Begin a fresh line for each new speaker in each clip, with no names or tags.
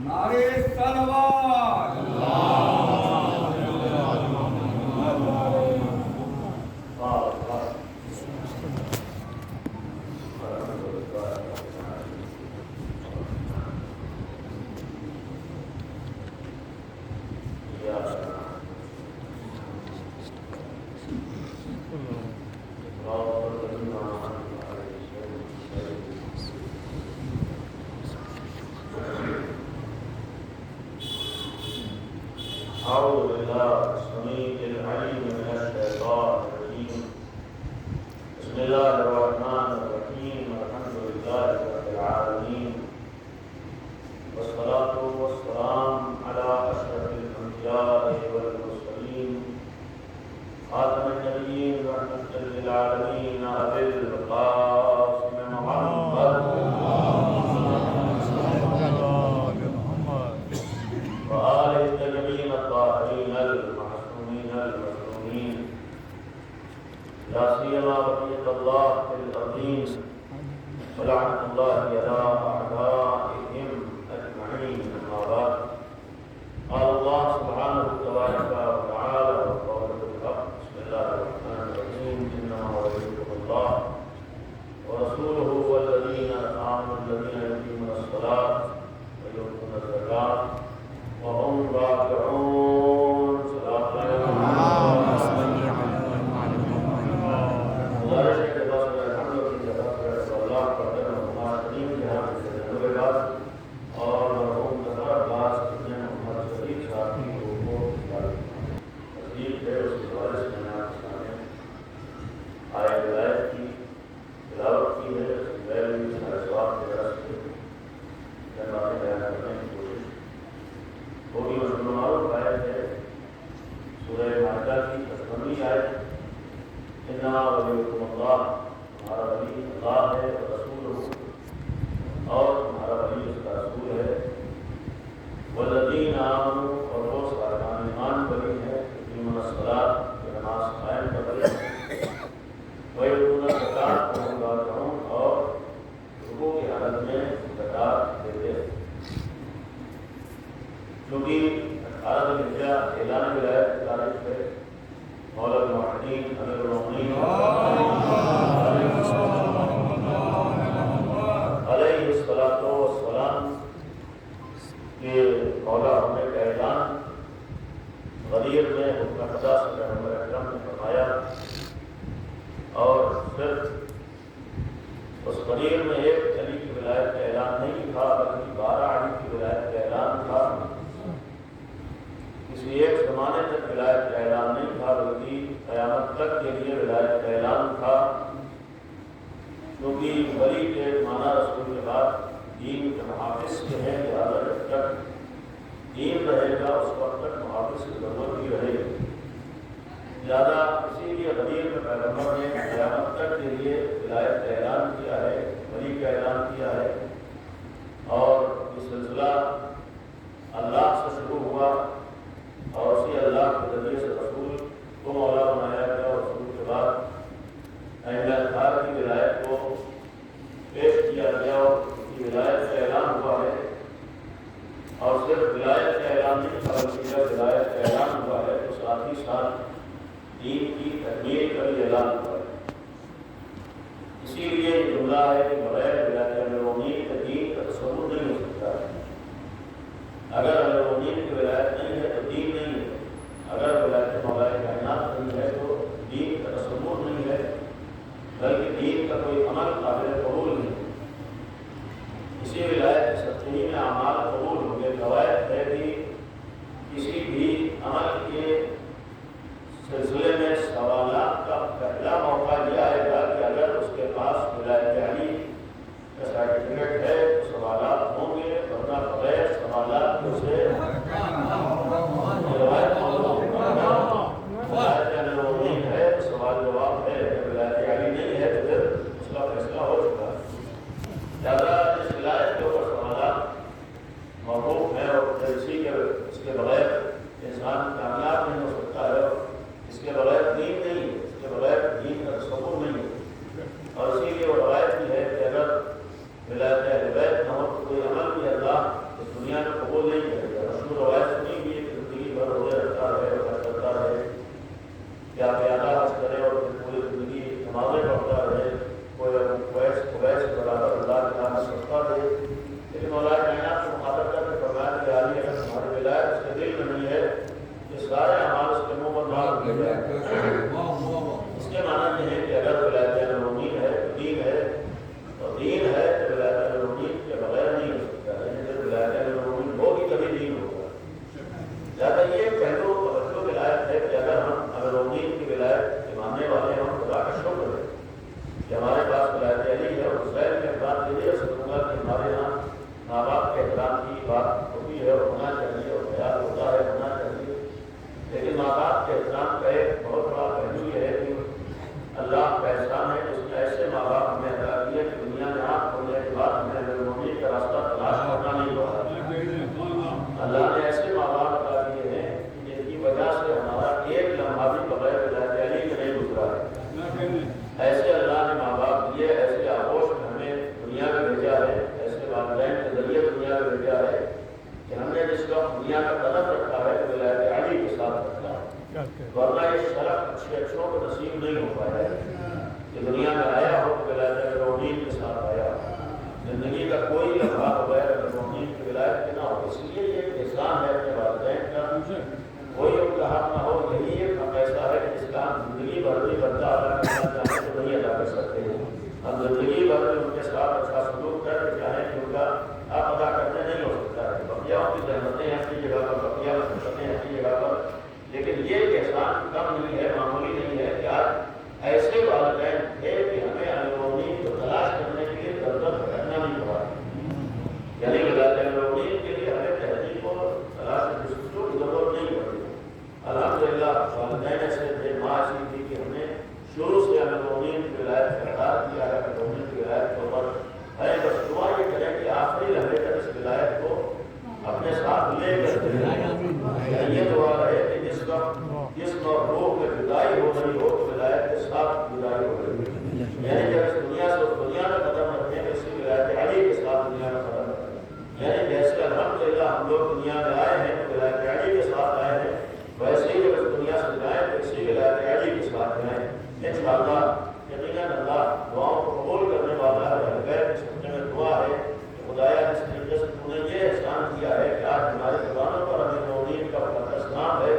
نعرے صلوات
أعوذ بالله السميع العليم من الشيطان الرجيم. بسم الله الرحمن الرحيم. الحمد لله رب العالمين، والصلاة والسلام على أشرف الأنبياء والمرسلين، خاتم النبيين رحمة للعالمين، أبي القاسم محمد وآل الطيبين الطاهرين المعصومين المظلومين، لا سيما بقية الله في الأرضين، ولعنة الله على أعدائهم أجمعين. أما بعد، قال الله سبحانه تبارك وتعالى وقوله الحق. بسم الله الرحمن الرحيم. إنما وليكم الله ورسوله والذين آمنوا الذين يقيمون الصلاة ويؤتون الزكاة وهم راكعون. صلاة اور اسی لیے وہ روایت بھی ہے کہ اگر ولایت اہل بیت ہے، ایسے والدین کے ذریعے دنیا میں بھیجا ہے کہ ہم نے جس وقت دنیا کا قدم رکھا ہے تو ولایت علی کے ساتھ رکھا ہے، ورنہ یہ شرف اچھوں کو نصیب نہیں ہو پایا ہے کہ دنیا میں آیا ہو تو ولایت روحین کے ساتھ آیا ہو، زندگی کا کوئی لمحہ بغیر روحین کی ولایت کے نہ ہو۔ اس لیے یہ ایک احسان ہے اپنے والدین کا، کوئی ان کا حق نہ ہو، یہی ایک ہم ایسا ہے جس کا ہم زندگی بھر بھی بدلہ ادا کرنا چاہیں تو نہیں ادا کر سکتے ہیں، ہم زندگی بھر میں ان کے ساتھ اچھا سلوک کر کے چاہیں کہ ان کا آپ ادا کرنے نہیں ہو سکتا ہے، بقیہ کی زحمتیں ہیں اپنی جگہ پر، بقیہ مشقتیں ہیں اپنی جگہ پر، لیکن یہ احسان کم نہیں ہے، معمولی نہیں ہے کہ آج ایسے والدین تھے کہ ہمیں امیرونین کو تلاش کرنے کے لیے در در بھٹکنا نہیں پڑا، یعنی امیرونین کے لیے ہمیں تہذیب کو تلاش جستجو کی ضرورت نہیں پڑی۔ الحمدللہ والدین ایسے تھے، ماں ایسی تھی کہ ہم نے شروع سے امیرونین کی ولایت کا اقرار کیا ہے، امیرونین کی ولایت کے اوپر ہے، بس دعا یہ کریں کہ آخری لمحے تک اس ولایت کو اپنے ساتھ لے کر چلیں۔ یہ دعا ہے کہ جس وقت جسم اور روح میں جدائی ہو رہی ہو تو ولایت کے ساتھ جدائی ہو رہی ہے، یعنی جب اس دنیا سے اس دنیا میں قدم رکھیں تو اسی ولایت علی کے ساتھ دنیا میں قدم رکھیں، یعنی جیسے الحمدللہ ہم لوگ دنیا میں آئے ہیں تو ولایت علی کے ساتھ آئے ہیں، ویسے ہی جب اس دنیا سے جائیں تو اسی ولایت علی کے ساتھ جائیں۔ انشاءاللہ یقیناً اللہ دعاؤں کو قبول کرنے والا ہے، غیر کے سمجھنے میں دعا ہے کہ خدایا جس طریقے سے تو نے یہ احسان کیا ہے کہ آج ہماری زبانوں پر امیرونین کا مقدس نام ہے،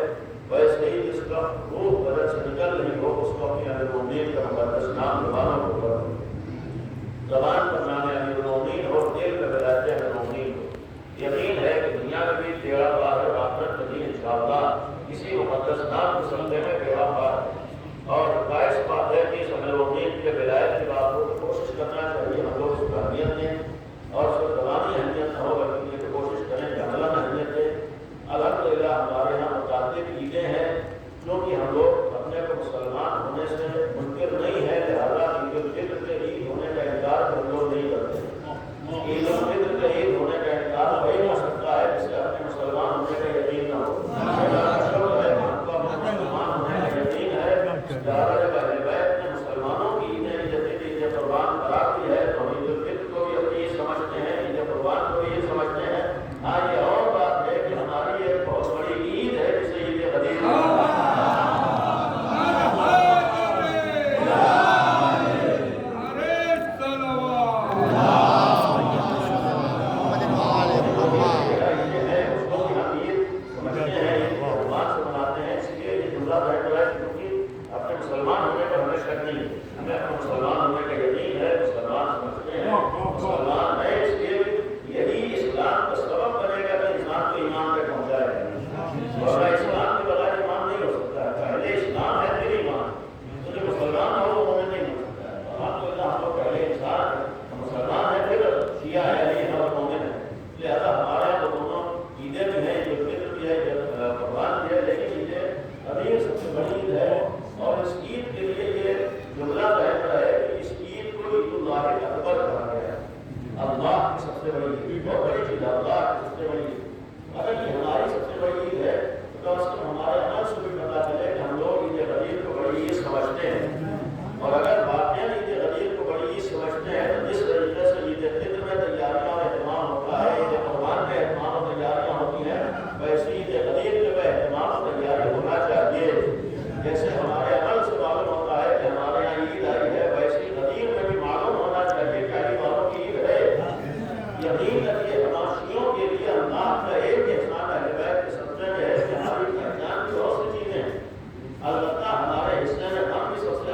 ویسے ہی جس کا روح بدن سے نکل رہی ہو اس کو اپنی امیرونین کا مقدس نام زبانوں کو کر دو، زبان پر نام امیرونین ہو، دل میں ولایت امیرونین ہو۔ یقین ہے کہ دنیا میں بھی ٹیڑھا پار ہے، آخرت میں بھی انشاءاللہ کسی مقدس نام کو سمجھنے میں ٹیڑھا پار ہے، اور باعث بات ہے کہ اس امیرونین کے ولایت کی بات ہو تو کوشش کرنا چاہیے ہم لوگ اس کو اہمیت دیں، اور اس کو زبانی اہمیت نہ ہو بلکہ یہ کوشش کریں کہ عملاً اہمیت دیں۔ الحمدللہ ہمارے یہاں متعدد عیدیں ہیں کیونکہ ہم لوگ اپنے کو مسلمان ہونے سے منکر نہیں ہے، لہٰذا عید الفطر کے عید ہونے کا انکار ہم لوگ نہیں کرتے۔ عید الفطر کے عید ہونے کا انکار وہی ہو سکتا ہے جسے اپنے مسلمان ہونے کا یقین نہ ہو، مسلمان ہونے کا یقین ہے، لہٰذا جب اہل بیت نے مسلمانوں کی عیدیں جدید عید قربان قرار دی ہے تو عید الفطر کو بھی اپنی عید سمجھتے ہیں، عید قربان کو بھی عید سمجھتے ہیں۔ ہاں یہ اور بات ہے کہ ہماری ایک بہت بڑی عید ہے جسے عید غدیر البتہ ہمارے حصے میں ہم بھی سب سے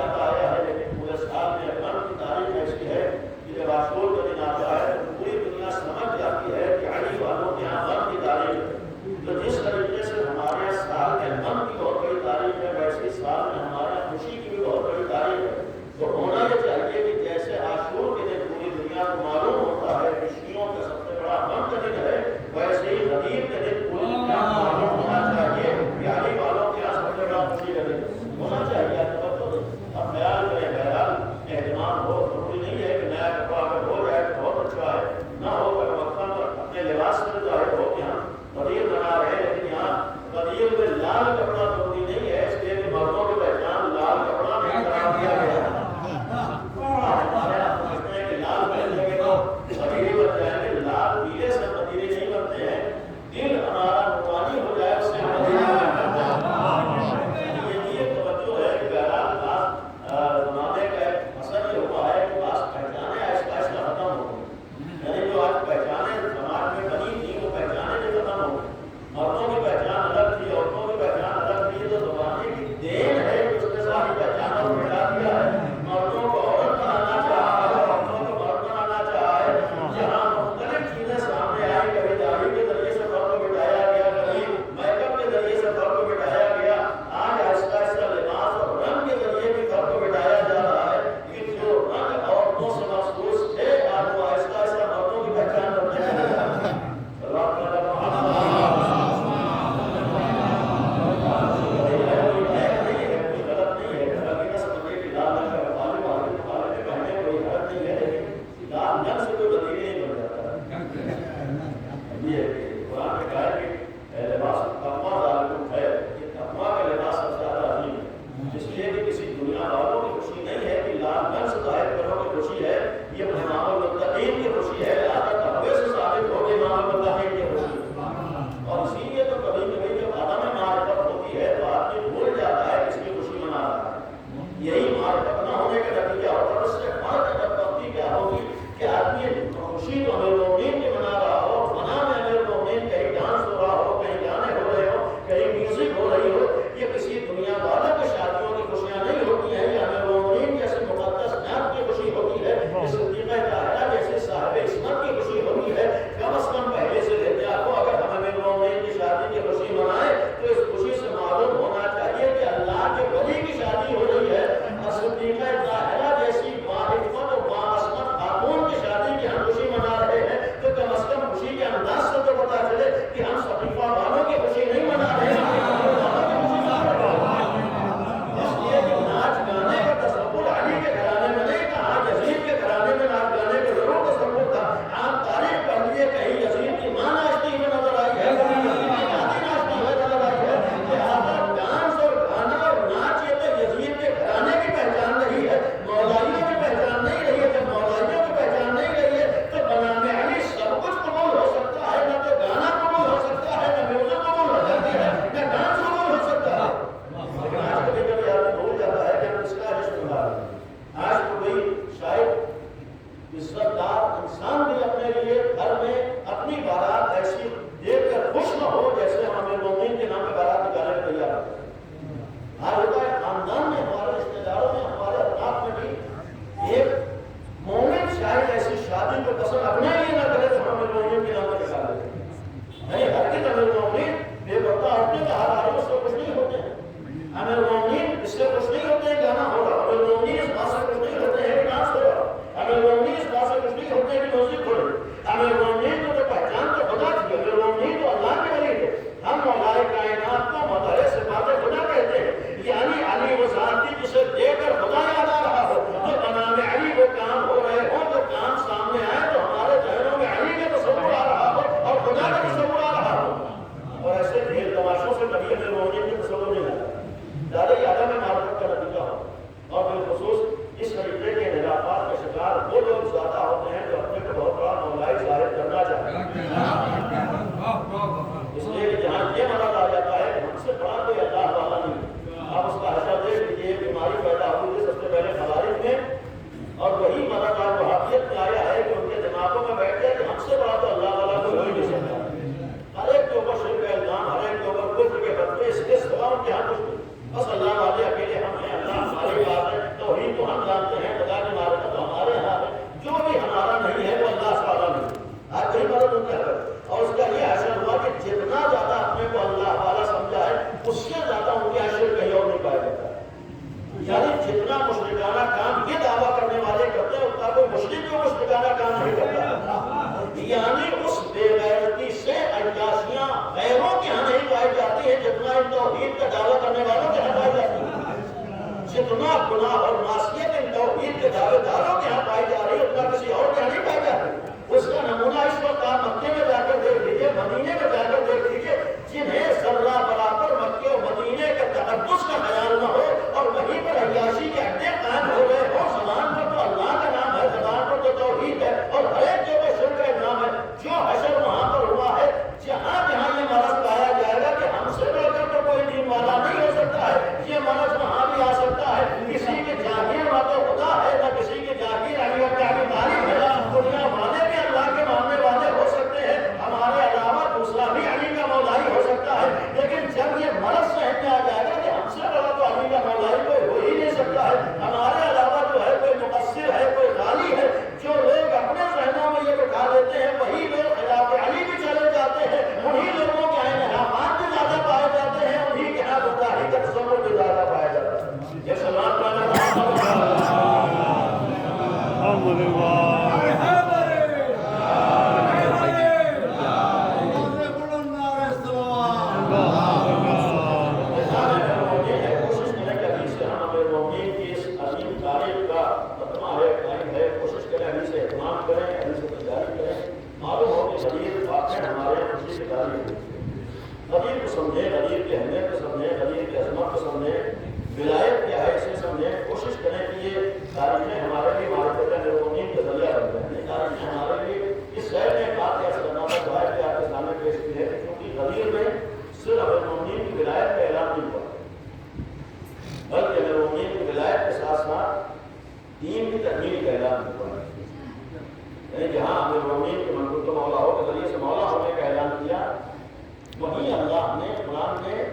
خوشی تو امیر المومنین کی منا رہا ہو، منا میں امیر المومنین کہیں ڈانس ہو رہا ہو، کہیں گانے ہو رہے ہو، کہیں میوزک ہو رہی ہو، یہ کسی دنیا والوں کی شادیوں کی خوشیاں نہیں ہوتی ہیں، یہ امیر المومنین جیسے مقدس نعمت کی خوشی ہوتی ہے، یہ صدیقہ طاہرہ جیسے صاحب عصمت کی خوشی ہوتی ہے۔ کم از کم پہلے سے احتیاط ہو، اگر ہم امیر المومنین کی شادی کی خوشی منائیں تو اس خوشی سے معلوم ہونا چاہیے کہ اللہ کے ولی کی شادی ہو رہی ہے، اور صدیقہ طاہرہ جیسی باعفت و باعصمت خاتون کی شادی کی ہم خوشی منا رہے ہیں، تو کم از کم خوشی کے انداز سے تو پتا چلے کہ ہم صحیفہ والوں کی خوشی نہیں منا رہے ہیں، اس لیے کہ ناچ گانے کا تصور علی کے گھرانے میں نہیں تھا، یزید کے گھرانے میں ناچ گانے کا ضرور تصور تھا۔ آپ تاریخ پڑھ لیے، کہیں یزید کی ماں ناچتی ہوئی نظر آئی ہے، کہیں یزید کی دادی ناچتی ہوئی نظر آئی ہے، لہٰذا ڈانس اور گانا اور ناچ یہ تو یزید کے گھرانے کی پہچان نہیں ہے، مولائیوں کی پہچان نہیں رہی ہے۔ جب مولائیوں کی پہچان نہیں رہی ہے تو بنام علی سب کچھ قبول ہو سکتا ہے، نہ تو گانا قبول ہو سکتا ہے، نہ میوزک قبول ہو سکتی ہے، نہ ڈانس قبول ہو سکتا ہے۔ لیکن آج کبھی کبھی آدمی بھول جاتا ہے کہ ہم اس کا رشتہ دار ہیں۔ آج تو کوئی شاید عزت دار انسان بھی اپنے لیے گھر میں اپنی بارات ایسی دیکھ کر خوش نہ ہو جیسے ہم امیر المومنین کے نام پہ بارات نکالنے کو تیار ہوتے ہیں۔ آج ہوتا ہے خاندان میں، ہمارے رشتے داروں میں، ہمارے اطراف میں بھی ایک مومن شاید ایسی شادی کو پسند اپنے لیے نہ کرے تو ہم امیر المومنین کے نام پہ نکال دیتے ہیں۔ نہیں، ہر کس امیر المومنین بے پردہ عورتیں کا ہر حال اس سے خوش نہیں ہوتے ہیں، امیر المومنین اس سے خوش نہیں ہوتے ہیں گانا ہو رہا، امیر المومنین اس بات سے خوش نہیں ہوتے ہیں کہ ڈانس ہو رہا، امیر المومنین اس بات سے خوش نہیں ہوتے ہیں کہ میوزک ہو رہی۔ امیر المومنین کو تو پہچان تو خدا تھی، امیر المومنین تو اللہ کے ولی تھے۔ ہم مولا کائنات کو مظہر صفات خدا کہتے ہیں، یعنی علی وہ ذات تھی جسے دیکھ کر خدا یاد آ رہا ہو، تو بنام علی وہ کام ہو رہے ہوں، جو کام سامنے آئے تو ہمارے ذہنوں میں علی کا تصور آ رہا ہو اور خدا کا تصور آ رہا ہو، اور ایسے ڈھیر تماشوں سے کبھی امیر المومنین کا تصور نہیں آتا، زیادہ ہی عدم معرفت کا نتیجہ ہو۔ اور بالخصوص اس طریقے کے انحرافات کا شکار وہ لوگ زیادہ ہوتے ہیں جو اپنے کو بہت بڑا مولائی ظاہر کرنا چاہتے ہیں۔ اس لیے کہ جہاں یہ مرض آ جاتا ہے کہ ہم سے بڑا کوئی اللہ والا نہیں، آپ اس کا حشر دیکھ لیجیے، بیماری پیدا ہوئی تھی سب سے پہلے خوارج میں، اور وہی مرض آج وہابیت میں آیا ہے کہ ان کے دماغوں میں بیٹھ گیا کہ ہم سے بڑا تو اللہ والا کوئی ہو ہی نہیں سکتا۔ ہر ایک کے اوپر شرک کا الزام، ہر ایک کے اوپر کفر کے فتوے، اس کے سوا ان کے یہاں کچھ نہیں، بس اللہ والے اکیلے ہم ہیں، اللہ ہماری بات ہے، توحید تو ہم جانتے ہیں، خدا کی معرفت تو ہمارے یہاں ہے، جو بھی ہمارا نہیں ہے وہ اللہ سے والا نہیں۔ آج وہی مدد ان کا ہے، اور اس کا یہ حاصل ہوا کہ جتنا زیادہ اپنے کو اللہ والا سمجھا ہے اس سے زیادہ ان کے حاصل کہیں اور نہیں پایا جاتا ہے۔ یعنی جتنا مشرکانہ کام یہ دعویٰ کرنے والے کرتے ہیں اتنا کوئی مشرک بھی مشرکانہ کام نہیں کرتا، یعنی اس بے غیرتی سے عیاشیاں غیروں کے یہاں نہیں پائی جاتی ہیں جتنا ان توحید کا دعویٰ کرنے والوں کے یہاں پائی جاتی ہے۔ جتنا گناہ اور معصیت ان توحید کے دعوے داروں کے یہاں پائی جا رہی ہے اتنا کسی اور کے یہاں نہیں پائی جاتی۔ اس کا نمونہ اس وقت آپ مکے میں جا کر دیکھ لیجیے، مدینے میں جا کر دیکھ لیجیے، جنہیں ذرہ برابر مکے اور مدینے کے تقدس کا خیال نہ ہو اور وہیں پر عیاشی کے اڈے قائم ہو گئے ہو، زبان پر تو اللہ کا نام ہے، زبان پر تو توحید ہے، اور ہر ایک جگہ شرک کا نام ہے، جو حشر وہاں پر ہوا ہے، جہاں جہاں یہ مرض پایا جائے گا کہ ہم سے بڑھ کر تو کوئی دین والا نہیں ہو سکتا ہے، یہ مرض وہاں بھی آ سکتا ہے۔ کسی کی جاگیر نہ تو خدا ہے، نہ کسی کی جاگیر علی اور کیا طالب ہے، دنیا والے بھی اللہ کے ماننے والے ہو سکتے ہیں، ہمارے علاوہ دوسرا بھی علی کا مولائی ہو سکتا ہے، لیکن جب یہ مرض ذہن میں آ جائے گا کہ ہم سے بڑا تو علی کا مولائی کوئی ہو ہی نہیں سکتا ہے، ہمارے علاوہ جو ہے کوئی مقصر ہے، کوئی غالی ہے، جو لوگ اپنے ذہنوں میں یہ بٹھا لیتے ہیں وہی لوگ خلاف علی بھی چلے جاتے ہیں، انہی لوگوں کے یہاں انحرافات بھی زیادہ پائے جاتے ہیں، انہی کے یہاں گمراہی کا تصور بھی زیادہ پایا جاتا ہے۔ یہ سلام پانا غدیر کو سمجھیں، غدیر کی اہمیت کو سمجھیں، غدیر کی عظمت کو سمجھیں، ولایت کیا ہے اسے سمجھیں، کوشش کریں کہ یہ تاریخیں ہمارے لیے معرفت امیر المومنین کا ذریعہ بن جائیں۔ یہ تاریخیں ہمارے لیے اس غیر میں ایک بات ایسا کرنا تھا دعائیں کہ آپ کے سامنے پیش کی ہے کہ کیونکہ غدیر میں صرف امیر المومنین کی ولایت کا اعلان نہیں ہوا، بلکہ امیر المومنین کی ولایت کے ساتھ ساتھ دین کی تکمیل کا اعلان ہوا، یعنی جہاں المؤمنین کے منظور تو مولا ہو کے ذریعے سے مولا ہونے کا اعلان کیا، وہیں اللہ نے قرآن میں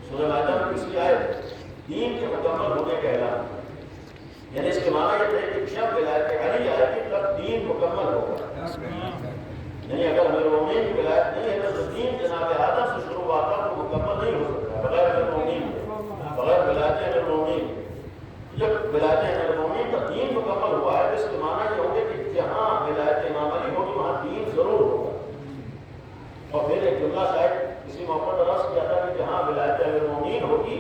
سورہ مائدہ میں کسی آیت دین کے مکمل ہونے کا اعلان کیا. یعنی اس کے معنی یہ تھے کہ جب ولایت علی آئے گی تب دین مکمل ہوگا. نہیں اگر امیر المؤمنین کی ولایت نہیں ہے تو دین جناب آدم سے شروع ہوا تھا تو مکمل نہیں ہو سکتا بغیر امیر المؤمنین بغیر ولایت امیر المؤمنین. جب ولایت امیر المؤمنین کا دین مکمل ہوا ہے تو اس کے معنی یہ ہوگا کہ جہاں ولایت امام علی ہوگی وہاں دین ضرور ہوگا. اور پھر ایک جملہ شاید کسی موقع پر عرض کیا تھا کہ جہاں ولایت امیر المؤمنین ہوگی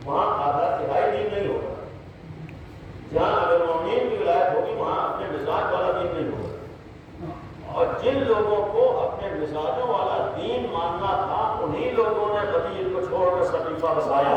وہاں آدھا تہائی دین نہیں ہوگا. جہاں امیر المؤمنین کی ولایت ہوگی وہاں اپنے مزاج والا دین نہیں ہوگا. اور جن لوگوں کو اپنے مزاجوں والا دین ماننا تھا انہی لوگوں نے غدیر کو چھوڑ کر صحیفہ بسایا.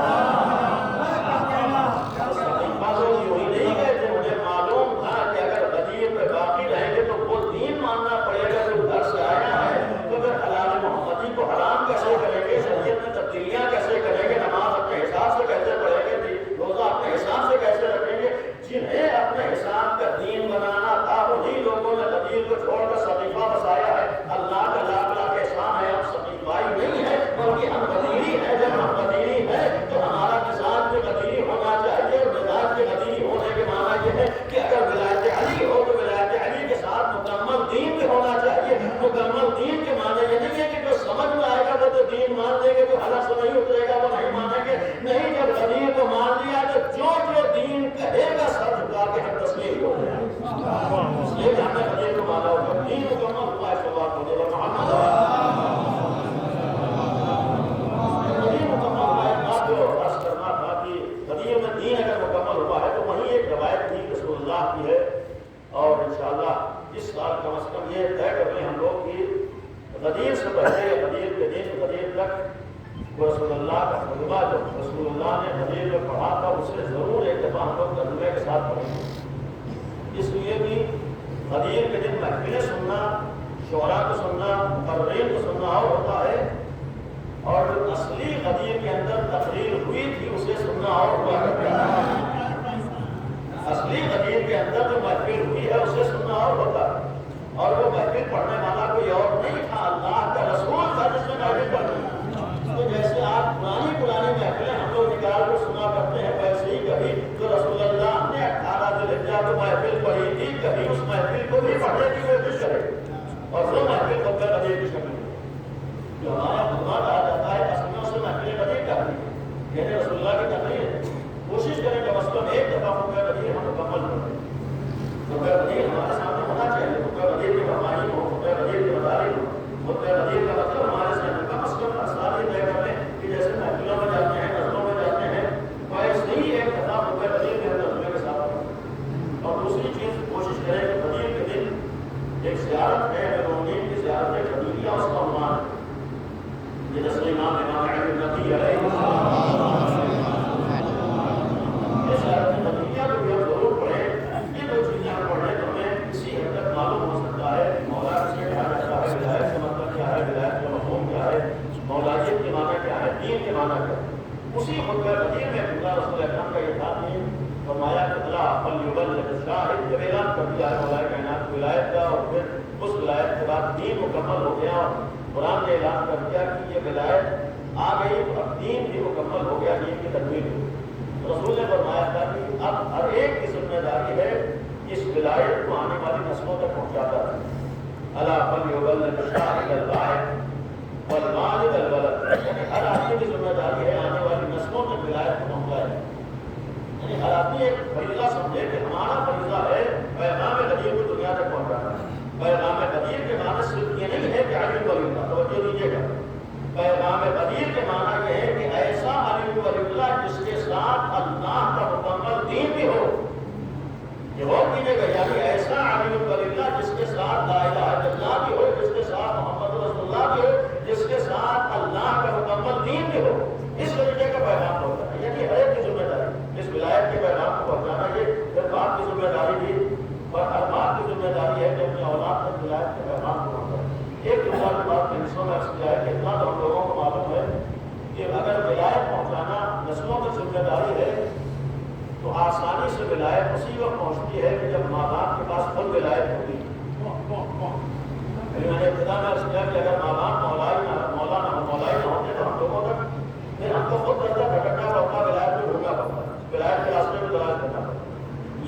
صحیفہ تو یوں ہی نہیں گئے تھے، انہیں معلوم تھا کہ اگر غدیر پہ باقی رہیں گے تو وہ دین ماننا پڑے گا جو ادھر سے آیا ہے. تو پھر حلال محمدی کو حرام کیسے کریں گے، شریعت میں تبدیلیاں کیسے کریں گے، نماز اپنے حساب سے کیسے پڑھیں گے، روزہ اپنے حساب سے کیسے رکھیں گے. جنہیں اپنے حساب کا دین بنانا تھا انہی لوگوں نے غدیر کو چھوڑ کر صحیفہ بسایا ہے. اللہ کا لاکھ لاکھ احسان ہے ہم صحیفائی نہیں ہے بلکہ ہم غدیری ہے. جب ہم غدیری ہے تو ہمارا مزاج بھی غدیری ہونا چاہیے. مزاج کے غدیری ہونے کے معنی یہ ہے کہ اگر ولایت علی ہو تو ولایت علی کے ساتھ مکمل دین بھی ہونا چاہیے. مکمل دین کے معنی یہ نہیں ہے کہ جو سمجھ میں آئے گا وہ تو دین مان لیں گے، جو حلق سے نہیں اترے گا وہ نہیں مانیں گے. نہیں، جب غدیر کو مان لیا تو جو دین کہے گا سر جھکا کے ہم تسلیم ہو جائیں. یہ جانے غدیر کو مانا ہوگا دین مکمل ہوا ہے. سوال ہونے کا محمد غدیر مکمل ہوا ہے. بات جو عرض کرنا تھا کہ غدیر میں دین اگر مکمل ہوا ہے تو وہیں ایک روایت تھی رسول اللہ کی ہے. اور انشاءاللہ اس سال کم از کم یہ طے کر لیں ہم لوگ کہ غدیر سے پہلے یا غدیر کے دن غدیر تک رسول اللہ کا خطبہ جو رسول اللہ نے غدیر میں پڑھا تھا اسے ضرور ایک دفعہ ہم لوگ ترجمے کے ساتھ پڑھیں. اس لیے بھی غدیر کے دن محفلیں سننا، شعراء کو سننا، مقررین کو سننا اور ہوتا ہے، اور جو اصلی غدیر کے اندر تقریر ہوئی تھی اسے سننا اور ہوا کرتا ہے. اصلی غدیر کے اندر جو محفل ہوئی ہے اسے سننا اور ہوتا ہے. اور وہ محفل پڑھنے والا کوئی اور نہیں تھا، اللہ کا رسول تھا جس نے محفل پڑھی. تو جیسے آپ پرانی محفلیں ہم لوگ نکال کر سنا کرتے ہیں ویسے ہی کبھی تو رسول اللہ نے 18 ذوالحجہ کو محفل پڑھی تھی، کبھی اس محفل کو بھی پڑھنے کی کوشش کرے اور وہ محفل کو غدیر کی شکل میں جو ہمارا خدمات آ جاتا ہے اصل میں اسے محفل غدیر کرتی ہے. یعنی رسول اللہ کی تقریر ہے. کوشش کریں کہ مثلاً ایک دفعہ خطبہ غدیر ہم مکمل کریں. خطبہ غدیر ہمارے سامنے ہونا چاہیے. خطبہ غدیر کی رہنمائی ہو، خطبہ غدیر کی مدارج ہو. خطبہ غدیر کا مطلب ہمارے سامنے کم از کم اسرار یہ طے کر لیں کہ جیسے محفلوں میں جاتے ہیں، نظروں میں جاتے ہیں، ویسے ہی ایک دفعہ خطبہ غدیر کے ترجمے کے ساتھ. اور دوسری چیز کوشش کریں کہ غدیر کے دن ایک زیارت ہے امیر المؤمنین کی زیارت ہے غدیریہ، اس کا عنوان ہے. یہ جیسے امام علی نبی علیہ السلام یہ زیارت غدیریہ کو بھی ہم ضرور پڑھیں. یہ دو چیزیں ہم پڑھیں تو ہمیں کسی حد تک معلوم ہو سکتا ہے مولا سے کہا جاتا ہے، ولایت کا مطلب کیا ہے، ولایت کا مفہوم کیا ہے، مولاجیت کے معنی کیا ہے، دین کے معنی کیا ہے. اسی خطبہ غدیر میں اللہ رسول اکرم کا یہ تھا کہ فرمایا کہ اللہ فلیبلغ الشاہد، جب اعلان کر دیا ہے مولا کائنات کی ولایت کا اور پھر اس ولایت کے بعد دین مکمل ہو گیا. قرآن نے اعلان کر دیا کہ یہ ولایت آ گئی تو اب دین بھی مکمل ہو گیا، دین کی تکمیل ہوئی. رسول نے فرمایا تھا کہ اب ہر ایک کی ذمہ داری ہے اس ولایت کو آنے والی نسلوں تک پہنچاتا ہے. اللہ فلیبلغ الشاہد الغائب والوالد الولد، یعنی ہر آدمی کی ذمہ داری ہے آنے والی نسلوں تک ولایت کو پہنچائے. یعنی ہر آدمی ایک فریضہ سمجھے کہ ہمارا فریضہ ہے پیغام غدیر کو دنیا تک پہنچانا. پیغام غدیر کے معنی صرف یہ نہیں ہے کہ علی ولی اللہ، توجہ دیجیے گا. پیغام غدیر کے معنی یہ ہے کہ ایسا علی ولی اللہ جس کے ساتھ اللہ کا مکمل دین بھی ہو. یہ غور کیجیے گا، یعنی ایسا علی ولی اللہ جس کے ساتھ لا الہ الا اللہ بھی ہو، جس کے ساتھ محمد رسول اللہ بھی ہو، جس کے ساتھ اللہ کا مکمل دین بھی ہو. اس طریقے کا پیغام ہوتا ہے. یعنی ہر ایک کی ذمہ داری اس ولایت کے پیغام کو پہنچانا. یہ ہر باپ کی ذمہ داری بھی اور ہر باپ کی ذمہ داری ہے کہ اپنی اولاد تک ولایت کے پیغام کو پہنچائے. ایک دوسرا کی بات حصوں میں عرض کیا ہے کہ اتنا تو ہم لوگوں کو معلوم ہے کہ اگر ولایت پہنچانا نسلوں کی ذمہ داری ہے تو آسانی سے ولایت اسی وقت پہنچتی ہے کہ جب ماں باپ کے پاس خود ولایت ہوگی. ابتدا میں اس کہ اگر ماں باپ مولا نہ ہوتے تو ہم لوگوں تک پھر ہم کو خود رستہ بھٹکنا پڑتا، ولایت میں ڈھونڈنا پڑتا، ولایت کے راستے میں تلاش کرنا پڑتا۔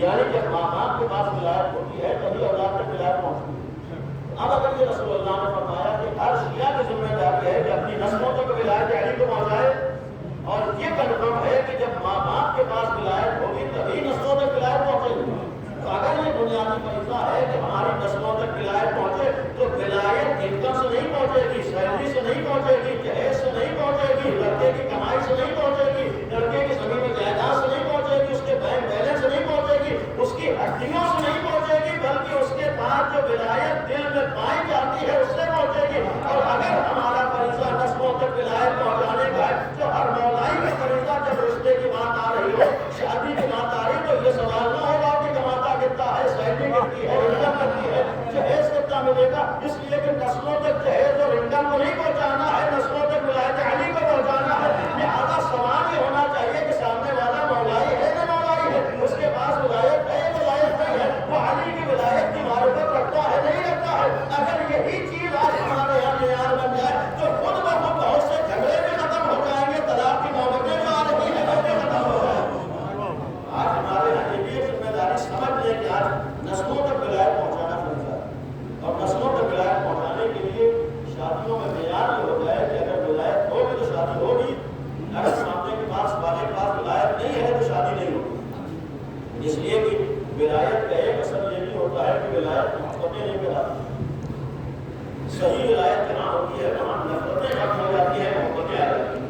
یعنی جب ماں باپ کے پاس ولایت ہوتی ہے تبھی اولاد تک ولایت پہنچتی ہے۔ اب اگر یہ رسول اللہ نے فرمایا کہ ہر شیعہ کی ذمہ داری ہے کہ اپنی نسلوں تک ولایت علی کو پہنچائے، اور یہ کنفرم ہے کہ جب ماں باپ کے پاس ولایت ہوگی تبھی نسلوں تک ولایت پہنچے گی۔ تو اگر یہ بنیادی فریضہ ہے کہ ہماری نسلوں تک ولایت پہنچے تو ولایت انکم سے نہیں پہنچے گی، سیلری سے نہیں پہنچے گی، جہیز سے نہیں پہنچے گی، لڑکے کی کمائی سے نہیں پہنچے گی، لڑکے کی زمین و جائیداد سے نہیں پہنچے گی، اس کے بینک بیلنس سے نہیں پہنچے گی، اس کی ہڈیوں سے نہیں پہنچے گی، بلکہ اس کے پاس جو ولایت دل میں پائی جاتی ہے اس سے پہنچے گی۔ اور اگر ہمارا فریضہ نسلوں تک ولایت پہنچانے کا ہے تو ہر مولائی کا فریضہ جب رشتے کی بات آ رہی ہو، شادی کی بات آ رہی تو یہ سوال نہ ہوگا کہ کماتا کتنا ہے، سیلری کتنی ہے، انکم کتنی ہے، جہیز کتنا ملے گا، اس لیے کہ نسلوں تک جہیز اور انکم کو نہیں پہنچانا ہے، نسلوں تک ولایت علی کو پہنچانا ہے۔ لہٰذا سوال یہ ہونا چاہیے کہ سامنے والا مولائی ہے نہ مولائی ہے، اس کے پاس ولایت ہے یا ولایت نہیں ہے، وہ علی کی ولایت کی معرفت رکھتا ہے نہیں رکھتا ہے۔ اگر یہی چیز آج ہمارے یہاں معیار بن جائے تو خود بخود بہت سے جھگڑے بھی ختم ہو جائیں گے، طلاق کی نوبتیں جو آ رہی ہیں وہ بھی ختم ہو جائیں گی۔ آج ہمارے یہاں یہ بھی ذمہ داری سمجھ لیں کہ آج نسلوں تک ولایت پہنچانا فریضہ ہے، اور نسلوں تک ولایت پہنچانے کے لیے شادیوں میں معیار یہ ہو جائے کہ اگر ولایت ہوگی تو شادی ہوگی، اگر سامنے کے پاس والے کے پاس ولایت نہیں ہے تو شادی نہیں ہوگی۔ اس لیے کہ ولایت کا ایک اثر یہ بھی ہوتا ہے کہ ولایت محبتیں نہیں کراتی۔ صحیح ولایت جہاں ہوتی ہے وہاں نفرتیں ختم ہو جاتی ہیں، محبتیں آ جاتی ہیں۔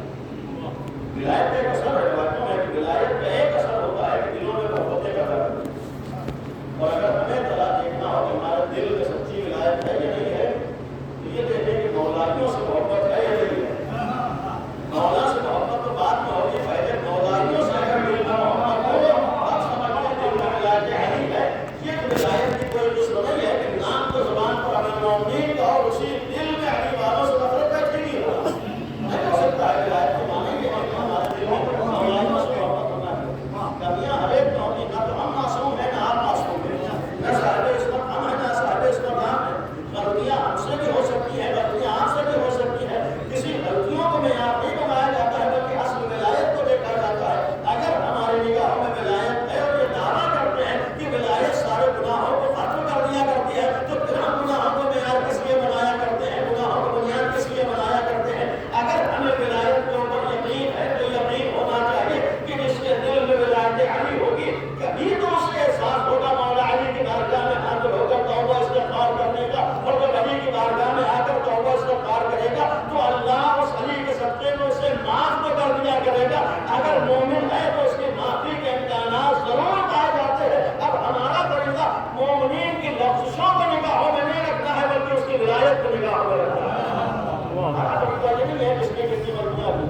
ولایت کا ایک اثر ہے روایتوں میں کہ ولایت کا ایک اثر ہوتا ہے کہ دلوں میں محبتیں پیدا کرتی ہیں۔ اور اگر ہمیں طرح دیکھنا ہو کہ ہمارے دل میں سچی ولایت ہے یا نہیں ہے تو یہ دیکھیں کہ مولائیوں سے محبت ہے یا نہیں ہے۔ مولا سے محبت تو بعد میں ہوگی، پہلے مولائیوں سے اگر دل میں محبت ہو اب سمجھتے ہیں دل میں ولایت علی ہے۔ یہ ولایت کی کوئی قسم نہیں ہے کہ نام تو زبان پر امیر المومنین کا اور اسی دل میں علی والوں سے نفرت بیٹھے گی نہیں ہو سکتا ہے۔ ولایت کو مانیں گے کہ ہمارے دل میں مولائیوں سے محبت ہونا ہے۔ کمیاں ہر ایک میں ہوتی، نہ تو ہم معصوم ہیں نہ آپ معصوم ہیں، نہ صاحب عصمت ہم ہیں نہ صاحب عصمت آپ ہیں۔ غلطیاں ہم سے بھی ہو سکتی ہیں، غلطیاں آپ سے بھی ہو سکتی ہیں، کسی غلطیوں کو معیار نہیں بنایا جاتا ہے بلکہ اصل ولایت کو دیکھا جاتا ہے۔ اگر ہماری نگاہوں میں ولایت ہے اور یہ دعویٰ کرتے ہیں کہ ولایت سارے گناہوں کو ختم کر دیا کرتی ہے تو پھر ہم گناہوں کو معیار کس لیے بنایا کرتے ہیں، گناہوں کو بنیاد کس لیے بنایا کرتے ہیں؟ اگر ہمیں ولایت کے اوپر یقین ہے تو یقین ہونا چاہیے کہ جس کے دل میں ولایت علی ہوگی کبھی تو اس کا احساس ہوگا مولا علی کی بارگاہ میں حاضر ہو کر توبہ استغفار کرنے کا، اور جب علی کی بارگاہ میں آ کر توبہ استغفار کرے گا تو اللہ اس علی کے صدقے میں اسے معاف تو کر دیا کرے گا۔ اگر مومن ہے تو اس کی معافی کے امکانات ضرور پائے جاتے ہیں۔ اب ہمارا فریضہ مومنین کی لفظوں کو نگاہوں میں نہیں رکھنا ہے بلکہ اس کی ولایت کو نگاہوں میں رکھنا ہے۔ ہمارا فریضہ یہ نہیں ہے کس نے کتنی غلطیاں کی،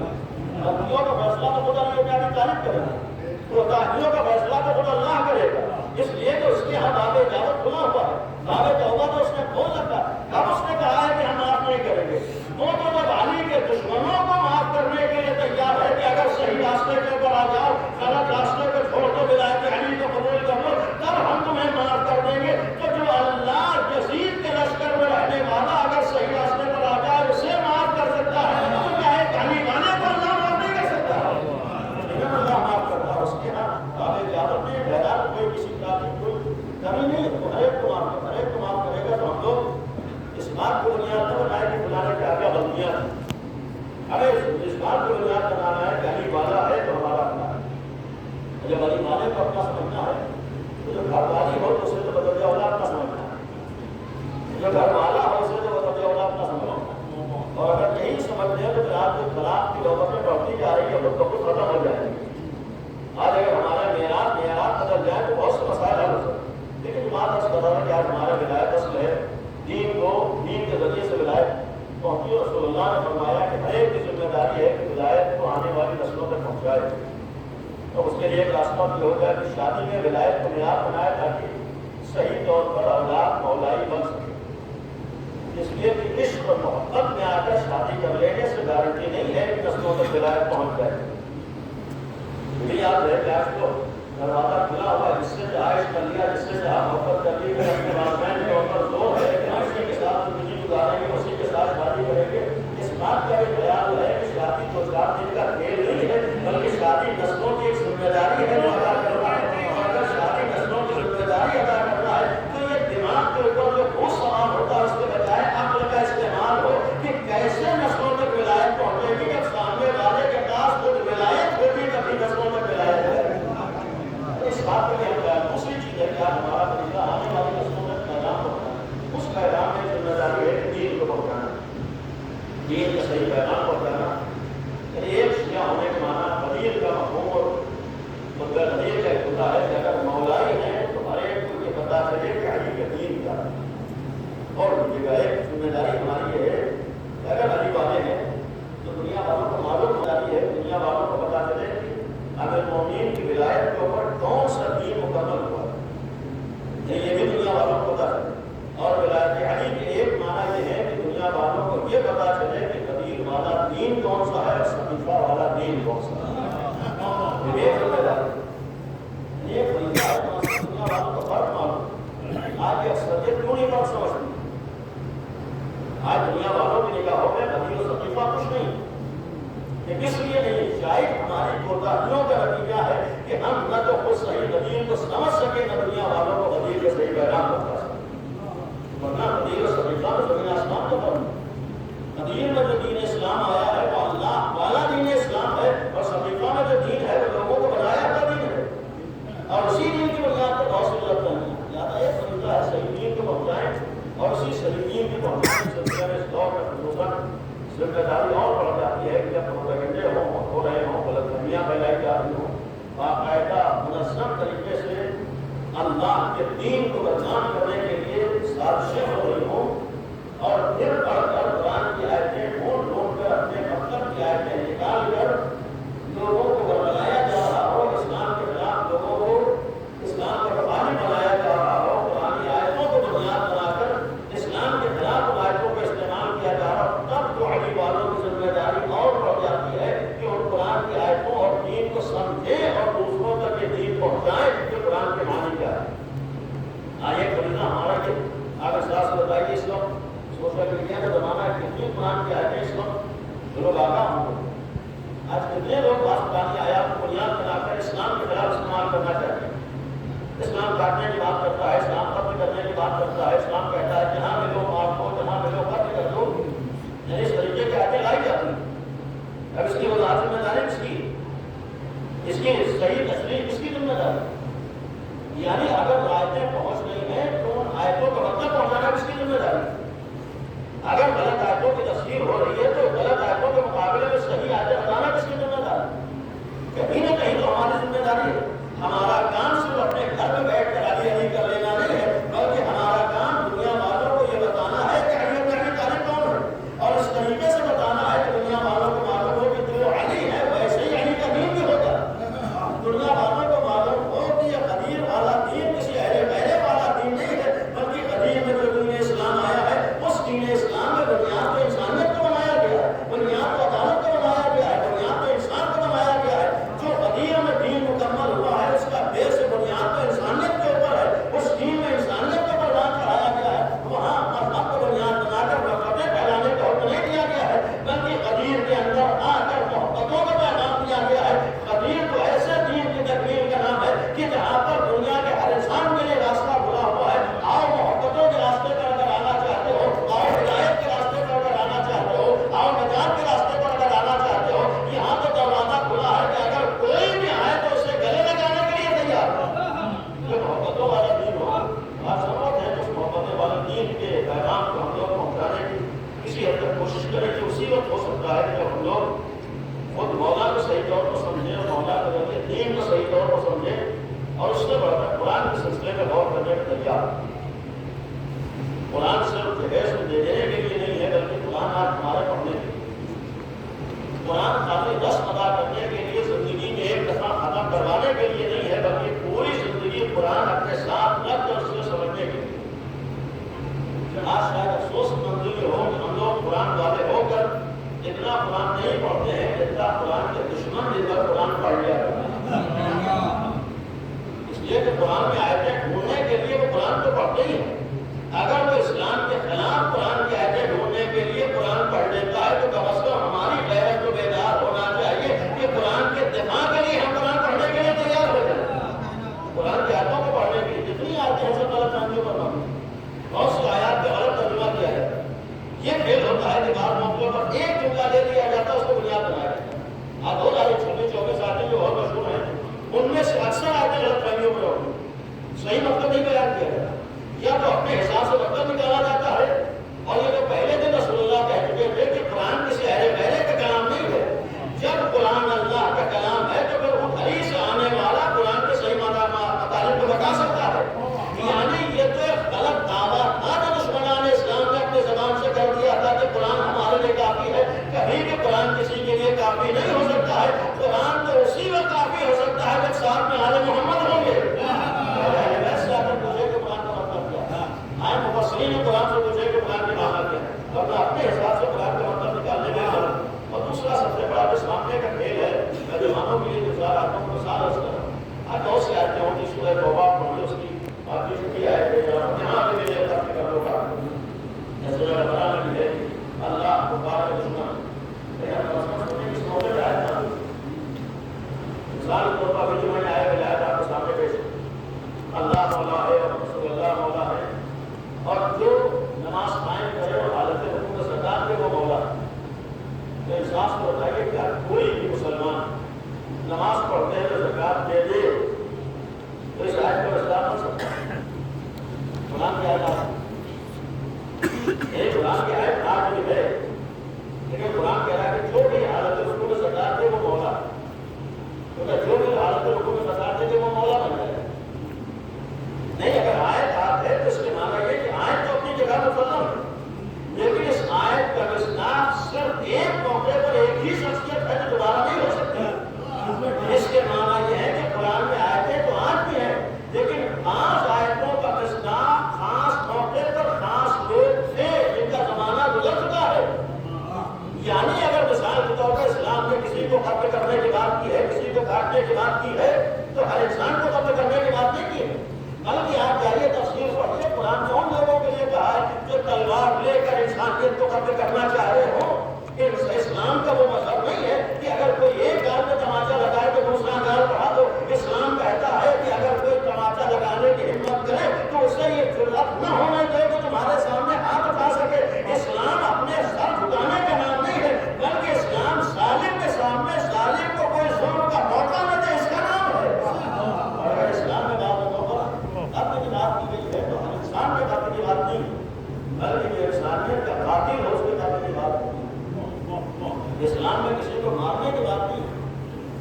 غلطیوں کا فیصلہ تو خدا نے کیا تعریف کرے گا، کوتاہیوں کا فیصلہ تو خود اللہ کرے گا۔ اس لیے کہ اس کے یہاں باب اجازت کھلا ہوا ہے، باب توبہ تو اس نے کھول رکھا ہے۔ اب اس نے کہا ہے کہ ہم معاف نہیں کریں گے، وہ تو جب علی کے دشمنوں کو معاف کرنے کے لیے تیار ہے کہ اگر صحیح راستے کے اوپر آ جاؤ، غلط راستے پہ چھوڑ دو، ولایت علی کو قبول کر لو، تب ہم تمہیں معاف کر دیں گے۔ تو جو اللہ یزید کے لشکر میں رہنے والا اگر صحیح راستے پر آ جائے اسے معاف کر سکتا ہے تو کیا ہے علی والے کو اللہ معاف نہیں کر سکتا؟ لیکن اللہ معاف کرتا ہے۔ اس کے یہاں باب اجازت میں بہرحال کوئی کسی طرح کی کوئی کمی نہیں ہے، ہر ایک کو معاف کرے گا۔ تو ہم لوگ اس بات کو بنیاد نہ بنائے کہ فلاں نے کیا کیا غلطیاں تھیں، ہمیں اس بات کو بنیاد بنانا ہے کہ علی والا ہے تو ہمارا اپنا ہے۔ جب علی والے کو اپنا سمجھنا ہے تو جو گھر والی ہو تو اسے تو بدل اولاد کا سمجھنا ہے، جو گھر والا ہو اسے تو بدل اولاد کا سمجھنا ہے۔ اور اگر یہی سمجھتے ہیں تو پھر آپ جو طلاق کی نوبتیں بڑھتی جا رہی ہے وہ تو خود ختم ہو جائے گی۔ آج اگر ہمارا معیارات بدل جائے تو بہت سے مسائل حل ہو سکتے ہیں، لیکن بات اس قدر ہے کہ آج ہمارا ولایت اصل ہے، دین کے ذریعے سے ولایت پہنچی۔ رسول اللہ نے فرمایا کہ ہر ایک کی ذمہ داری ہے کہ ولایت کو آنے والی نسلوں تک پہنچائے۔ تو اس کے لیے ایک راستہ بھی ہوگا کہ شادی میں ولایت کو معیار بنائے تاکہ صحیح طور پر اولاد مولائی بن سکے۔ اس لیے کہ عشق اور محبت میں آ کر شادی کر لینے سے گارنٹی نہیں ہے کہ نسلوں تک ولایت پہنچ جائے۔ یہ یاد رہے کہ آج تو دروازہ کھلا ہوا ہے، جس سے عائش کر لیا، جس سے محبت کر لی، پھر اپنے والدین کے اوپر زور ہے کہ عائشہ کے ساتھ زندگی گزاریں گے دین کا صحیح پیغام پہنچانا. ایک شیعہ ہونے کے معنی قدیر کا مفہوم اور مطلب قدیر کا ایک ہوتا ہے کہ اگر مولائی ہیں تو ہر ایک کو یہ پتا چلے کہ علی کا دین کیا ہے. اور ایک ذمہ داری ہماری یہ ہے کہ اگر علی والے ہیں تو دنیا والوں کو معلوم ہو جاتی ہے, دنیا والوں کو پتا چلے کہ اگر مومین کی ولایت کے اوپر کون سا دین مکمل ہوا ہے, یہ بھی دنیا والوں کو پتا چلے. اور ولایت علی کے ایک معنی یہ ہے کہ دنیا والوں کو یہ پتا چلے کہ قدیر والا دین کون سا ہے اور صحیفہ والا دین کون سا ہے. یہ ذمہ داری یہ خلیفہ ہے, دنیا والوں کو فرق معلوم. آج یہ اکثریت کیوں نہیں فرق سمجھتی؟ آج دنیا والوں کی نگاہوں میں قدیر و صحیفہ کچھ نہیں. یہ کس لیے نہیں؟ شاید ہماری کوتاہیوں کا نتیجہ ہے کہ ہم نہ تو خود صحیح قدیر کو سمجھ سکے نہ دنیا والوں کو قدیر کے صحیح پیغام پہنچا سکے. ورنہ قدیر و صحیفہ میں زمین آسمان کا فرق. قدیر میں جو دین اسلام آیا ہے وہ اللہ والا دین اسلام ہے, اور صحیفہ میں جو دین ہے وہ لوگوں کو بنایا ہوا دین ہے. اور اسی دین کی بنیاد پر بہت سی لگتا ہے. لہٰذا ایک طریقہ ہے صحیح دین کو پہنچائیں, اور اسی صحیح دین کی پہنچانے کے سلسلے میں اس دور میں خصوصاً ذمہ داری اور بڑھ جاتی ہے کہ جب پروپیگنڈے ہو رہے ہوں, غلط فہمیاں پھیلائی جا رہی ہوں, باقاعدہ منظم طریقے سے اللہ کے دین کو بدنام کرنے کے لیے سازشیں ہو رہی ہوں, اور پھر پڑھ کر قرآن کی آیتیں ڈھونڈ کر اپنے مقصد کی آیتیں نکال کر لوگوں کو برگلایا جا رہا ہو, اسلام کے خلاف لوگوں کو اسلام کا بغاوی بنایا جا رہا ہو, قرآن آیتوں کو بنیاد بنا کر اسلام کے خلاف آیتوں کا استعمال کیا جا رہا ہو, تب تو علی والوں کی ذمہ داری اور بڑھ جاتی ہے کہ ان قرآن کی آیتوں اور دین کو سمجھیں اور دوسروں تک یہ دین پہنچائیں کہ قرآن کے معنی کیا ہے. آئے خریدنا ہمارا یہ آپ احساس بتائیے اس وقت سوشل میڈیا کا زمانہ ہے, کتنی قرآن کی آیتیں اس وقت لوگ آگاہ ہوں گے. آج کتنے لوگ قرآن کی آیات کو بنیاد بنا کر اسلام کے خلاف استعمال کرنا چاہتے ہیں. اسلام کاٹنے کی بات کرتا ہے, اسلام قتل کرنے کی بات کرتا ہے, اسلام کہتا ہے جہاں ملو مار دو, جہاں ملو قتل کر دو. یعنی اس طریقے کی آیتیں لائی جاتی ہیں. اب اس کی وضاحت ذمہ داری کس کی؟ اس کی صحیح تصریح کس کی ذمہ داری؟ یعنی اگر آیتیں پہنچ رہی ہیں تو ان آیتوں کا مطلب پہنچانا کس کی ذمہ داری؟ اگر غلط آیتوں کی تفسیر ہو رہی ہے تو غلط آیتوں کے مقابلے میں صحیح آیتیں بتانا کس کی ذمہ داری؟ کہیں نہ کہیں تو ہماری ذمہ داری ہے. ہمارا کام صرف اپنے گھر میں بیٹھ کر علی علی کر لینا نہیں ہے, بلکہ ہمارا کام دنیا والوں کو یہ بتانا ہے کہ علی ابن ابی طالب کون ہے, اور اس طریقے سے بتانا ہے کہ دنیا والوں کو معلوم ہو کہ جو علی ہے ویسے ہی علی کا دین بھی ہوگا. دنیا والوں کو معلوم ہو کہ یہ قدیر والا دین کسی اہل بیت والا دین نہیں ہے, بلکہ قدیر میں جو دین اسلام آیا ہے اس دین اسلام میں بنیاد تو انسانیت کو بنایا گیا ہے, بنیاد تو عدالت کو بنایا گیا ہے, بنیاد تو انسان کو بنایا گیا ہے. جو قدیر میں دین مکمل ہوا ہے اس کا بیس بنیاد تو انسانیت کے اوپر ہے, اس دین میں انسانیت کے اوپر بات چڑھایا گیا ہے. وہاں مذہب کو بنیاد بنا کر محبتیں پھیلانے کا حکم نہیں دیا گیا ہے, بلکہ قدیر کے اندر آ کر محبتوں کا پیغام دیا گیا ہے. قدیر تو ایسے دین کی تکمیل کا نام ہے کہ جہاں پر دنیا کے ہر انسان کے لیے راستہ کھلا ہوا ہے. آؤ محبتوں کے راستے پر اگر آنا چاہتے ہو, آؤ ہدایت کے راستے پر اگر آنا چاہتے ہو, آؤ نجات کے راستے پر اگر آنا چاہتے ہو, یہاں تو دروازہ کھلا ہے کہ اگر کوئی بھی آئے تو اسے گلے لگانے کے لیے تیار ہے. یہ محبتوں والا دین ہو. آپ سمجھتے ہیں کہ اس محبت والے دین کے پیغام کو ہم لوگ پہنچانے کی کسی حد تک کوشش کریں کہ اسی وقت ہو سکتا ہے کہ جب ہم لوگ خود مولا کو صحیح طور پر سمجھیں اور مولا کے ذریعے دین کو صحیح طور پر سمجھیں, اور اس سے بڑھ کر قرآن کے سلسلے میں غور کرنے کا تیار. قرآن صرف جہیز کو دے دینے کے لیے نہیں ہے, بلکہ قرآن آج ہمارے پڑھنے کے لیے. قرآن خالی رسم ادا کرنے کے لیے, زندگی میں ایک دفعہ ختم کروانے کے لیے نہیں ہے, بلکہ پوری زندگی قرآن اپنے ساتھ رکھ کر اس کو سمجھنے کے لیے. آج شاید افسوس کی منزل ہو کہ ہم لوگ قرآن والے ہو کر اتنا قرآن نہیں پڑھتے ہیں جتنا قرآن کے دشمن جن پر قرآن پڑھ لیا کرتا ہے. اس لیے کہ قرآن میں آیتیں ڈھونڈنے کے لیے وہ قرآن کو پڑھتے ہی ہیں. اگر وہ اسلام کے خلاف قرآن کی آیتیں ڈھونڈنے کے لیے قرآن پڑھ لیتا ہے تو کم از کم ہماری غیرت کو بیدار ہونا چاہیے کہ قرآن کے دفاع کے لیے ہم قرآن پڑھنے کے لیے تیار ہو جائیں. قرآن کی آیتوں کو پڑھنے کے لیے جتنی آیتیں ہیں سب غلط فہمیوں پر مبنی, بہت سی آیات کا غلط ترجمہ کیا ہے. یہ کھیل ہوتا ہے کہ بعض موقعوں پر ایک جملہ لے لیا جاتا ہے, اس کو بنیاد بنایا جاتا ہے. آپ 24 آیتیں جو بہت مشہور ہیں, ان میں سے اکثر آیتیں غلط فہمیوں پر ہوتی ہیں, صحیح مطلب نہیں بیان کیا جاتا, یا تو اپنے حساب سے مطلب نکالا جاتا ہے. اور یہ جو پہلے دن رسول اللہ کہہ چکے تھے کہ قرآن کے ہمارے لیے کافی ہے. کہیں بھی قرآن کسی کے لیے کافی نہیں ہو سکتا ہے. قرآن تو اسی وقت کافی ہو سکتا ہے جب ساتھ میں آل محمد ہوں گے. ویسے اگر پوچھے کہ قرآن کا مطلب کیا ہے, آئے مفسرین نے قرآن سے پوچھے کہ قرآن کے معنی کیا ہے, ورنہ اپنے حساب سے قرآن کا مطلب نکالنے میں آنا. اور دوسرا سب سے بڑا سامنے کا کھیل ہے, نوجوانوں کے لیے جو چار آیتوں کو مثال اس طرح آج بہت سی آیتیں ہوں گی. سورہ توبہ پڑھی اس کی باقی جو کیا ہے یہاں پہ میرے تفصیل کر لو گا. جیسے میرا بنا بھی ہے اللہ مبارک دشمن اس موقع پہ آئے تھا مثال طور پر بھی جو میں نے آئے بلایا تھا آپ کے سامنے پیش. اللہ مولا ہے اور رسول اللہ مولا ہے, اور جو نماز قائم کرے اور حالت حکم سرکار کے وہ مولا ہے. تو احساس کو بتائیے کہ کوئی بھی مسلمان نماز پڑھتے ہیں تو زکات دے دے تو اس آیت پر اسلام بن سکتا ہے. قرآن کی آیت قرآن کی آیت آج بھی ہے, لیکن قرآن کہہ رہا ہے کہ جو بھی حالت حکم زکات دے وہ مولا ہے. کیونکہ جو بھی حالت حکم زکات دے وہ مولا بن جائے. نہیں, اگر آیت آپ ہے تو اس کے معنی یہ کہ آیت تو اپنی جگہ مسلم ہے, لیکن اس آیت کا مصداق صرف ایک موقع پر ایک ہی شخصیت ہے جو دوبارہ نہیں ہو سکتی. اس کے معنی یہ ہے کہ قرآن میں آیتیں تو آج بھی ہیں, لیکن بعض آیتوں کا مصداق خاص موقع پر خاص لوگ تھے جن کا زمانہ گزر چکا ہے. یعنی اگر مثال کے طور پر اسلام نے کسی کو قتل کرنے کی بات کی ہے, کسی کو کاٹنے کی بات کی ہے, تو ہر انسان کو قتل کرنے کی بات نہیں کی ہے. بلکہ آپ جائیے تفسیر پڑھیے, قرآن نے ان لوگوں کے لیے کہا ہے جو تلوار لے کر انسانیت کو قتل کرنا چاہ رہے ہوں. اسلام کا وہ مذہب نہیں ہے کہ اگر کوئی ایک گال میں تماچا لگائے تو دوسرا گال بڑھا دو. اسلام کہتا ہے کہ اگر کوئی تماچا لگانے کی ہمت کرے تو اسے یہ جرأت نہ ہونے دے کہ تمہارے سامنے ہاتھ اٹھا سکے. اسلام اپنے سر جھکانے کا نام نہیں ہے, بلکہ اسلام ظالم کے سامنے ظالم کو کوئی ظلم کا موقع نہ دے, اس کا نام ہے. اور اگر اسلام میں بات قتل کی بات کی گئی ہے تو ہر انسان کے قتل کی بات نہیں, بلکہ جو انسانیت کا قاتل ہے اس کے قتل کی بات نہیں. اسلام میں کسی کو مارنے کی بات نہیں,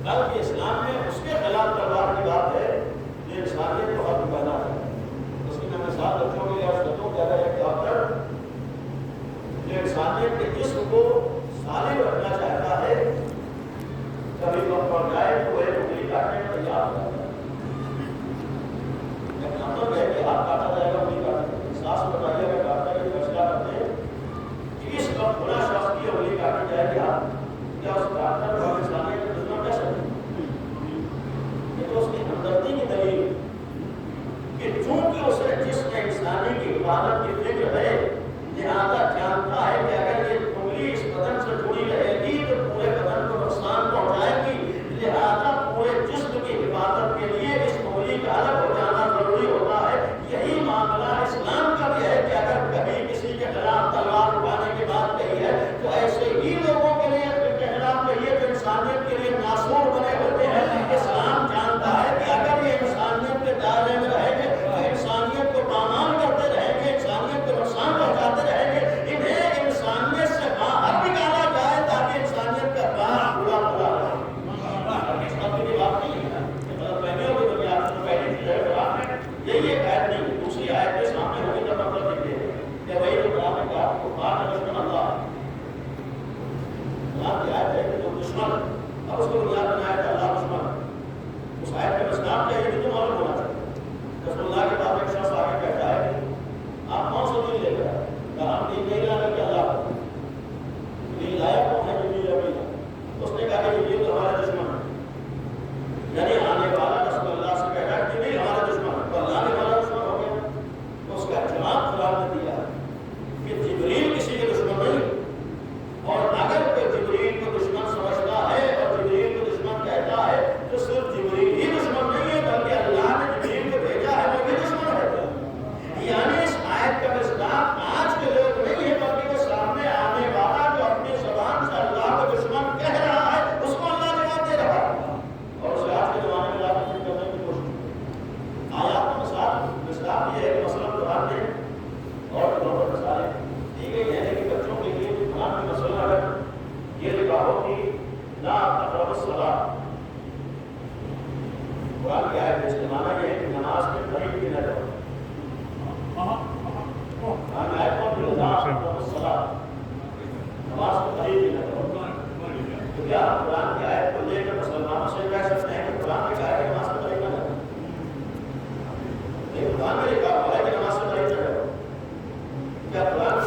بلکہ اسلام میں اس کے خلاف تلوار کی بات ہے جو انسانیت کو ختم کرنا ہے. اس کی میں مثال بچوں کے لیے اور بچوں کے اگر ایک ڈاکٹر جو انسانیت کے جسم کو سالم رکھنا چاہتا ہے, کبھی وقت پڑ جائے تو وہ ایک انگلی کاٹنے میں تیار ہوتا ہے. مطلب ہے کہ ہاتھ کاٹا جائے گا, انگلی کاٹے گا. ساس بتائیے اگر ڈاکٹر یہ فیصلہ کرتے ہیں کہ اس وقت بڑا شخص کی انگلی کاٹی جائے گی, کیا اس ڈاکٹر کو انسانیت کا دشمن کہہ سکتے ہیں؟ یہ تو اس کی ہمدردی کی دلیل کہ چونکہ اسے جسم انسانی کی حفاظت کی فکر ہے, لہٰذا جانتا ہے کہ اگر یہ انگلی اس بدن سے جڑی رہے گی تو پورے بدن کو نقصان پہنچائے گی. لہٰذا پورے جسم کی حفاظت کے لیے اس انگلی کا الگ ہو جانا ضروری ہوتا ہے. یہی معاملہ اسلام کا بھی ہے کہ اگر کبھی کسی کے خلاف تلوار اٹھانے کی بات کہی ہے تو ایسے ہی لوگوں کے لیے کے خلاف کہیے جو انسان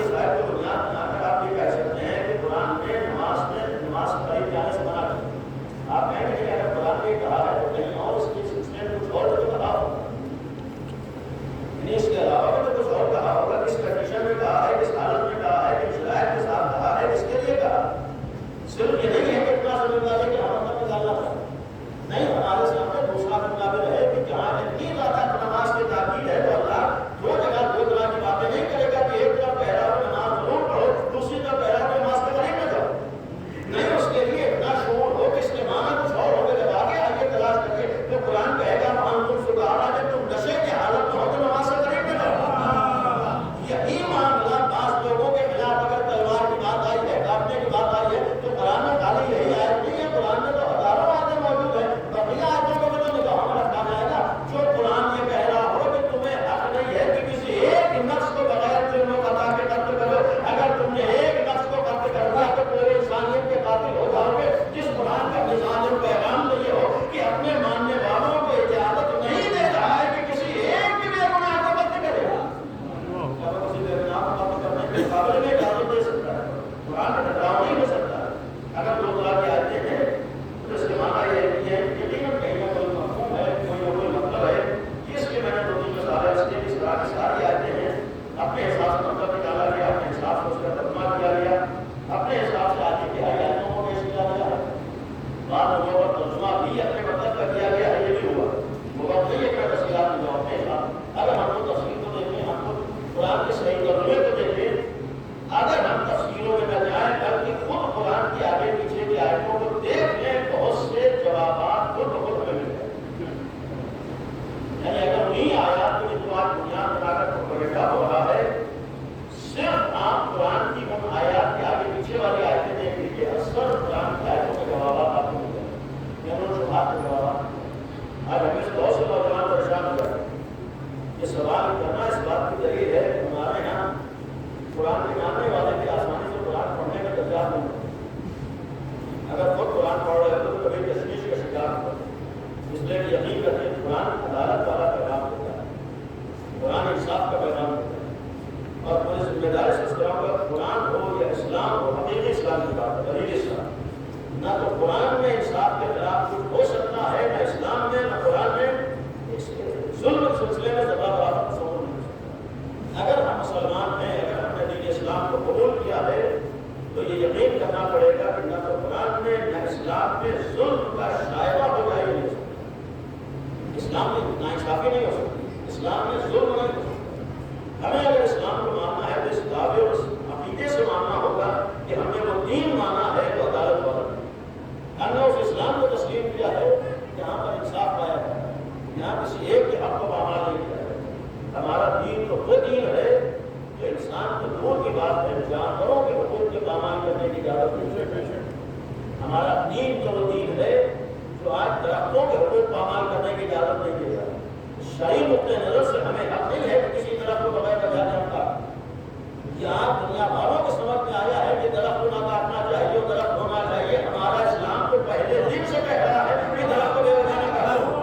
اس آیت کو بنیاد بنا کر آپ یہ کہہ سکتے ہیں کہ قرآن نے نماز قریب جانے سے منع کیا. آپ کہیں گے کہ اگر قرآن نے کہا ہے تو کہیں اور اس کے سلسلے میں کچھ اور تو کہا ہوگا, یعنی اس کے علاوہ بھی تو کچھ اور کہا ہوگا. کس کنڈیشن میں کہا ہے, کس حالت میں کہا ہے, کس شرائط کے ساتھ کہا ہے, کس کے لیے کہا. صرف یہ نہیں ہے کہ اتنا سمجھ ہے کہ ہم اپنا نکالنا تھا, نہیں, ہمارے سامنے دوسرا مطلب ہے کہ جہاں اتنی زیادہ نماز کی تاکید ہے تو اللہ دو جگہ دو طرح کی باتیں نہیں کرے گا کہ ایک طرف پہلا نماز ضرور پڑھو, دوسری طرف پہلا نماز کے قریب نہ جاؤ. نہیں, اس کے لیے اتنا شعور ہو کہ اس کے معنی کچھ اور ہوگا. جب آگے آگے تلاش کر کے تو قرآن کہے گا مان تم سکارا, جب تم نشے کی حالت میں ہو تو نماز سے قریب نہ جاؤ. یہی معاملہ بعض لوگوں کے خلاف اگر تلوار کی بات آئی ہے, کاٹنے کی بات آئی ہے, تو قرآن میں خالی یہی آیت نہیں ہے. قرآن میں تو ہزاروں آیتیں موجود ہیں. بقیہ آیتوں کو بھی تو نگاہوں میں رکھا جائے گا. جو قرآن یہ کہہ رہا ہو کہ تمہیں حق نہیں ہے کہ کسی ایک نفس کو بغیر جرم و خطا کے قتل کرو. اگر تم نے ایک نفس کو قتل کر دیا تو پورے انسانیت کے قاتل ہو جاؤ گے. جس قرآن کا نظام اور پیغام تو یہ ہو کہ اپنے ماننے والوں کو اجازت نہیں دے رہا ہے کہ کسی ایک بھی بے گناہ کو قتل کرے. اگر کسی بے گناہ کو قتل کرنے کے قابل میں اجازت دے سکتا ہے, قرآن کا ڈراؤ نہیں ہو سکتا ہے. اگر دو طرح کی آیتیں ہیں تو اس کے معنی یہ یقیناً کہیں نہ کوئی مفہوم ہے, کوئی نہ کوئی مطلب ہے. اس کے میں نے دو تین مثالیں اس کے اس طرح کی ساری آیتیں ہیں. اپنے حساب سے مطلب نکالا گیا, اپنے حساب سے اس کا ترجمہ کیا گیا, اپنے حساب سے آگے کی آیتوں کو پیش کیا گیا. بعض لوگوں کا ترجمہ بھی اپنے مطلب کا کیا گیا, یہ بھی ہوا. وہ بات نہیں ہے کہ تفصیلات میں جاؤ اپنے حساب. اگر ہم کو تفصیل کو دیکھیں, ہم کو قرآن کے صحیح ترجمے کو دیکھیں, اگر ہم تفصیلوں میں نہ جائیں بلکہ خود قرآن کی آگے پیچھے کی آیتوں کو دیکھ لیں, بہت سے جوابات خود بخود میں مل جائیں. یعنی اگر انہیں آیات کو جو آج بنیاد بنا کر پروپیگنڈا ہو رہا ہے, صرف آپ قرآن کی ان آیات کے آگے پیچھے والی آیتیں دیکھ لیجیے, اکثر قرآن کی آیتوں کے جوابات آپ کو مل جائیں. یعنی ان شبہات کے جوابات. آج ہمیں سے بہت سے نوجوان پریشان ہو جائے. یہ سوال کرنا اس بات کی دلیل ہے کہ ہمارے یہاں قرآن کے جاننے والے کے آسانی سے قرآن پڑھنے کا درجات نہیں ہوتا. اگر خود قرآن پڑھ رہے تو کبھی تشویش کا شکار ہوتا ہے. اس لیے کہ یقین کرتے ہیں قرآن عدالت والا پیغام دیتا ہے, قرآن انصاف کا پیغام دیتا ہے. اور مجھے ذمہ داری سے اس طرح کا قرآن ہو یا اسلام ہو, حقیقی اسلام کی بات ہے, دلیل اسلام. نہ تو قرآن میں انصاف کے خلاف کچھ ہو سکتا ہے, نہ اسلام میں, نہ قرآن میں. ظلم سلسلے میں زبان برابر تصور نہیں ہو سکتا. اگر ہم مسلمان ہیں, اگر ہم نے دین اسلام کو قبول کیا ہے, تو یہ یقین کرنا پڑے گا کہ نہ تو قرآن میں نہ اسلام میں ظلم کا شائبہ ہو جائے نہیں ہو سکتا. اسلام میں ناانصافی نہیں ہو سکتی, اسلام میں ظلم نہیں ہو سکتا. ہمیں اگر اسلام کو ماننا ہے تو اس دعوے اور اس عقیدے سے ماننا ہوگا کہ ہم نے وہ دین مانا ہے تو عدالت والا. ہم نے اس اسلام کو تسلیم کیا ہے جہاں پر انصاف پایا ہے, یہاں کسی ایک کے حق کو پامال نہیں کیا ہے. ہمارا دین تو وہ دین ہے جو انسان کو دور کی بات ہے, جانوروں کے حقوق کے پامال کرنے کی اجازت نہیں ہے. ہمارا دین تو وہ دین ہے جو آج درختوں کے حقوق پامال کرنے کی اجازت نہیں دے رہا. شرعی نقطۂ نظر سے ہمیں حق نہیں ہے کہ کسی درخت کو بغیر بجا جانے کا. یہ آج دنیا والوں کے سمجھ میں آیا ہے کہ درخت کو نہ کاٹنا چاہیے, درخت ہونا چاہیے. ہمارا اسلام تو پہلے دن سے کہہ رہا ہے کہ درخت کو بے وجہ نہ کاٹو.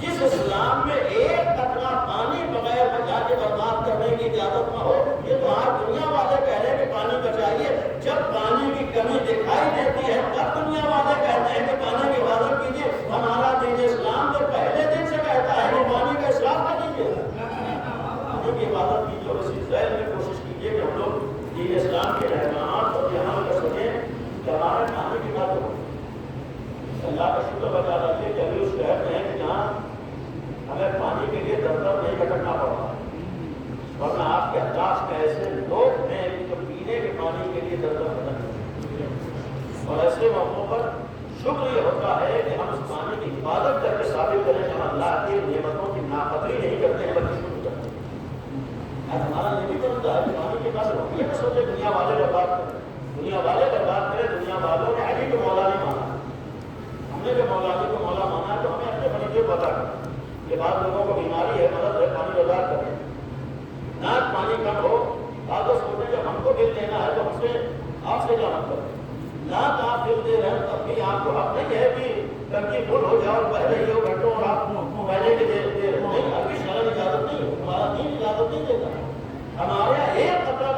جس اسلام میں ایک قطرہ پانی بغیر بجا کے برباد کرنے کی اجازت نہ ہو, یہ تو آج دنیا والے کہہ رہے ہیں کہ پانی بچائیے. جب پانی کی کمی دکھائی دیتی ہے تب دنیا والے کہتے ہیں کہ پانی کی حفاظت کیجیے. ہمارا دین اسلام تو پہلے دن سے کہتا ہے کہ پانی کا اسراف نہ کیجیے, پانی کی حفاظت کیجیے. اور اسی ذہن میں کوشش کیجیے کہ ہم لوگ دین اسلام کے رہنماؤں کو یہاں کر سکیں کہ ہمارے پانی کی بات ہو. اللہ کا شکر بتا دیجیے کہ ابھی اس شہر میں ہے کہ جہاں ہمیں پانی کے لیے در در نہیں بھٹکنا پڑا, ورنہ آپ کے اطراف میں ایسے لوگ ہیں جو پینے کے پانی کے لیے در در بھٹکتے ہیں. اور ایسے موقعوں پر شکر یہ ہوتا ہے کہ ہم اس پانی کی حفاظت کر کے ثابت کریں کہ ہم اللہ کی نعمتوں کی ناقدری نہیں کرتے ہیں بلکہ شکر کرتے ہیں. ہمارا یہ بھی بنتا ہے کہ پانی کے پاس یہ نہ سوچے دنیا والے برباد کریں, دنیا والے برباد کریں. دنیا والوں نے علی کو مولا نہیں مانا, ہم نے جو مولا علی کو مولا مانا ہے تو ہمیں اپنے بنیادی کو پتا کریں. یہ بعض لوگوں کو بیماری ہے, مدد ہے, پانی برباد کریں. نہ پانی کم ہو, بعض سوچیں جب ہم کو بل دینا ہے تو ہم سے آپ سے کیا مطلب ہے. نہ تو آپ بل دے رہے ہیں تب بھی آپ کو حق نہیں ہے کہ ٹنکی فل ہو جائے اور بہ رہی ہو گھنٹوں اور آپ پہلے کے دے رہے نہیں. ابھی شرم اجازت نہیں ہے, ہمارا دین اجازت نہیں دیتا. ہمارے یہاں ایک قطرہ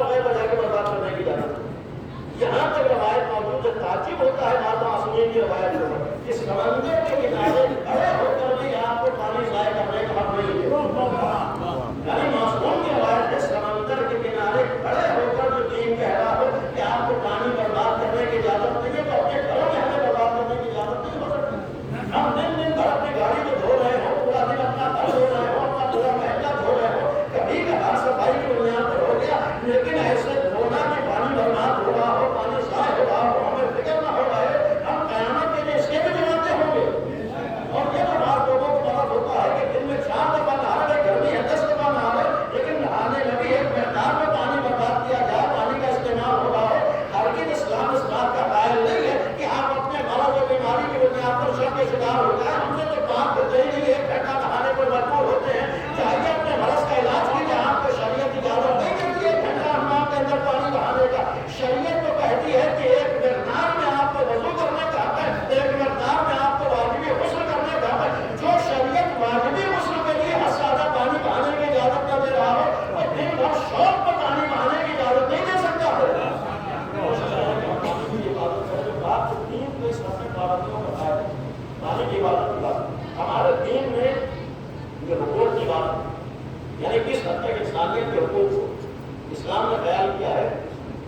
کی روایت ہو اس سمندر کے کنارے کھڑے ہو کر بھی آپ کو پانی ضائع کرنے کا حق نہیں ہے. یعنی معصوم کی روایت ہے سمندر کے کنارے کھڑے ہو کر جو دین کہہ رہا ہو کہ آپ کو پانی برباد کرنے کی اجازت نہیں ہے تو اپنے گھروں میں ہمیں برباد کرنے کی اجازت نہیں ہو سکتی. ہم دن دن بھر اپنی گاڑی کو دھو رہے ہو, پورا دن اپنا گھر دھو رہے ہو, اپنا پورا محلہ دھو رہے ہو, کبھی کبھار صفائی کی بنیاد پر ہو گیا, لیکن ایسے دھونا کہ پانی برباد ہو رہا ہو, پانی ضائع ہو رہا ہو, ہمیں فکر نہ ہو رہا ہے, ہم قیامت کے لیے اس کے بھی جوابدہ ہوں گے. اور یہ تو بعض لوگوں کو پتا ہوتا ہے کہ دن میں 4 دفعہ نہا رہے, گرمی ہے 10 دفعہ نہا رہے, لیکن نہانے لگی ایک مقدار میں پانی برباد کیا جائے, پانی کا استعمال ہو رہا ہو. ہرگز اسلام اس بات کا قائل نہیں ہے کہ آپ اپنے مرض و بیماری کی بنیاد پر شک کے شکار ہو جائیں. ہم سے تو بات ہوتے ہی نہیں, 1 گھنٹہ نہانے پر مجبور ہوتے ہیں. چاہیے اپنے مرض کا علاج کیجیے, آپ کو شریعت اجازت نہیں دیتی 1 گھنٹہ حمام کے اندر پانی بہانے کا. شریعت تو کہتی ہے کہ ایک مقدار میں آپ کو وضو کرنے کا حق ہے, ایک مقدار میں آپ کو واجبی غسل کرنے کا حق ہے. جو شریعت واجبی غسل کے لیے حد سے زیادہ پانی بہانے کی اجازت نہ دے رہا ہو, اور دن بھر شوق پر پانی بہانے کی اجازت نہیں دے سکتا ہے. پانی کی بات کی بات ہمارے دین میں یہ حقوق کی بات, یعنی کس حد تک انسانیت کے حقوق کو اسلام نے خیال کیا ہے,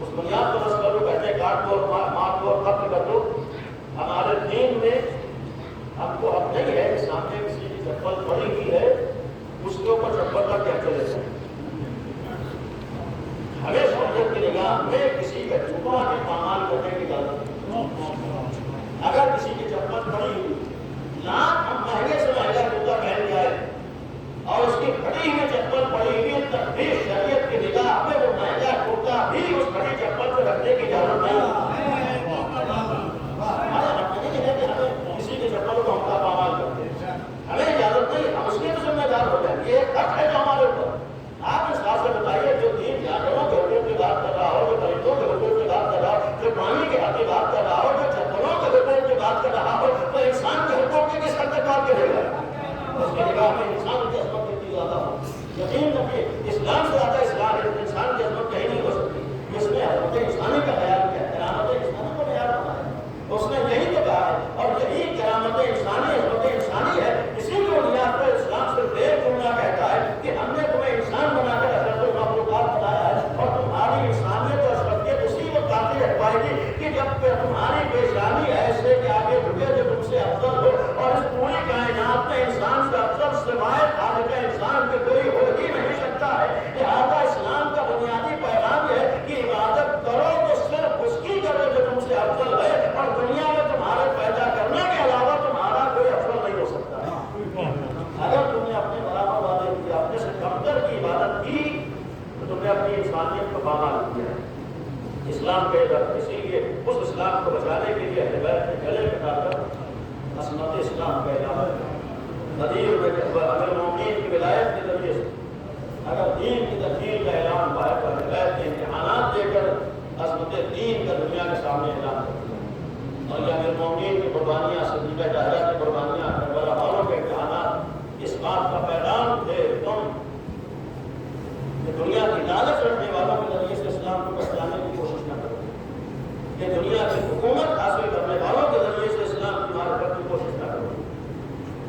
اس بنیاد پر رس کرو, کہتے ہیں کاٹ دو, مار دو, ختم کر دو. ہمارے دین میں ہم کو حق نہیں ہے کہ سامنے کسی کی چپل پڑی ہوئی ہے اس کے اوپر چپل رکھ کے چلے جائیں. ہمیں شریعت کی نگاہ میں کسی کا جمعہ کے پامال کرنے کی اجازت نہیں. اگر کسی کی چپل پڑی ہوئی, لاکھ ہم مہنگے سے مہنگا جوتا پہن جائے اور اس کی پھٹی ہوئی چپل پڑی ہوئی, تب بھی شریعت کی نگاہ میں وہ مہنگا جوتا بھی اس پھٹی چپل پہ رکھنے کی اجازت نہیں. ہمیں کسی کی چپل کو ہم کا پامال کرتے ہیں, ہمیں اجازت نہیں, ہم اس کے تو ذمہ دار ہو جائیں. یہ ایک حق ہے جو ہمارے اوپر. آپ اس بات سے بتائیے, جو دین جانوروں کے حقوق کی بات کر رہا ہو, جو پرندوں کے حقوق کی بات کر رہا ہو, جو پانی کے حق کی بات کر رہا ہو, جو چپلوں کے حقوق کی بات کر رہا ہو, تو انسان کے حقوق کی کس حد تک بات کرے گا؟ اس کی نگاہ میں انسان کی عظمت کتنی زیادہ ہو. یقین رکھیے اسلام سے زیادہ اسلام ہے, انسان کی عظمت کہیں نہیں ہو سکتی. اس نے حضرت انسانی کا خیال کیا, کرامت انسانی کو بیان بنایا, اس نے یہی تو کہا ہے, اور یہی کرامت انسانی, عظمت انسانی ہے. اسی کی بنیاد پر اسلام صرف ایک جملہ کہتا ہے کہ ہم نے تمہیں انسان بنا کر اشرف المخلوقات بنایا ہے, اور تمہاری انسانیت اور اشرفیت اسی وقت باقی رہ پائے گی کہ جب تمہاری پیشانی ایسے کہ آگے جھکے جو تم سے افضل ہو, اور اس پوری کائنات میں انسان سے افضل سوائے خالق انسان کے کوئی ہو ہی نہیں سکتا ہے. لہٰذا اسلام کا بنیادی پیغام ہے کہ عبادت کرو تو صرف اس کی کرو جو تم سے افضل ہے, اور دنیا میں تمہارے پیدا کرنے کے علاوہ تمہارا کوئی افضل نہیں ہو سکتا ہے. اگر تم نے اپنے برابر وعدے کیے, اپنے سے کمتر کی عبادت کی, تو تم نے اپنی انسانیت کو پامال کیا ہے. اسلام کے در, اسی لیے اس اسلام کو بچانے کے لیے اہل بیت نے گلے کٹا کر عصمت اسلام کا اعلان کیا. نذیر میں امیر المومنین کی ولایت کے ذریعے سے اگر دین کی تکمیل کا اعلان ہوا ہے, تو اہل بیت نے امتحانات دے کر عظمت دین کا دنیا کے سامنے اعلان کر دیا. اور یہ امیر المومنین کی قربانیاں, صدیقہ طاہرہ کی قربانیاں, کربلا والوں کے امتحانات اس بات کا پیغام تھے تم کہ دنیا کی لالچ رکھنے والوں کے ذریعے سے اسلام کو بچانے کی کوشش نہ کرو, کہ دنیا کی حکومت حاصل کرنے والوں کے ذریعے سے اسلام کی معرفت کی کوشش نہ کرو.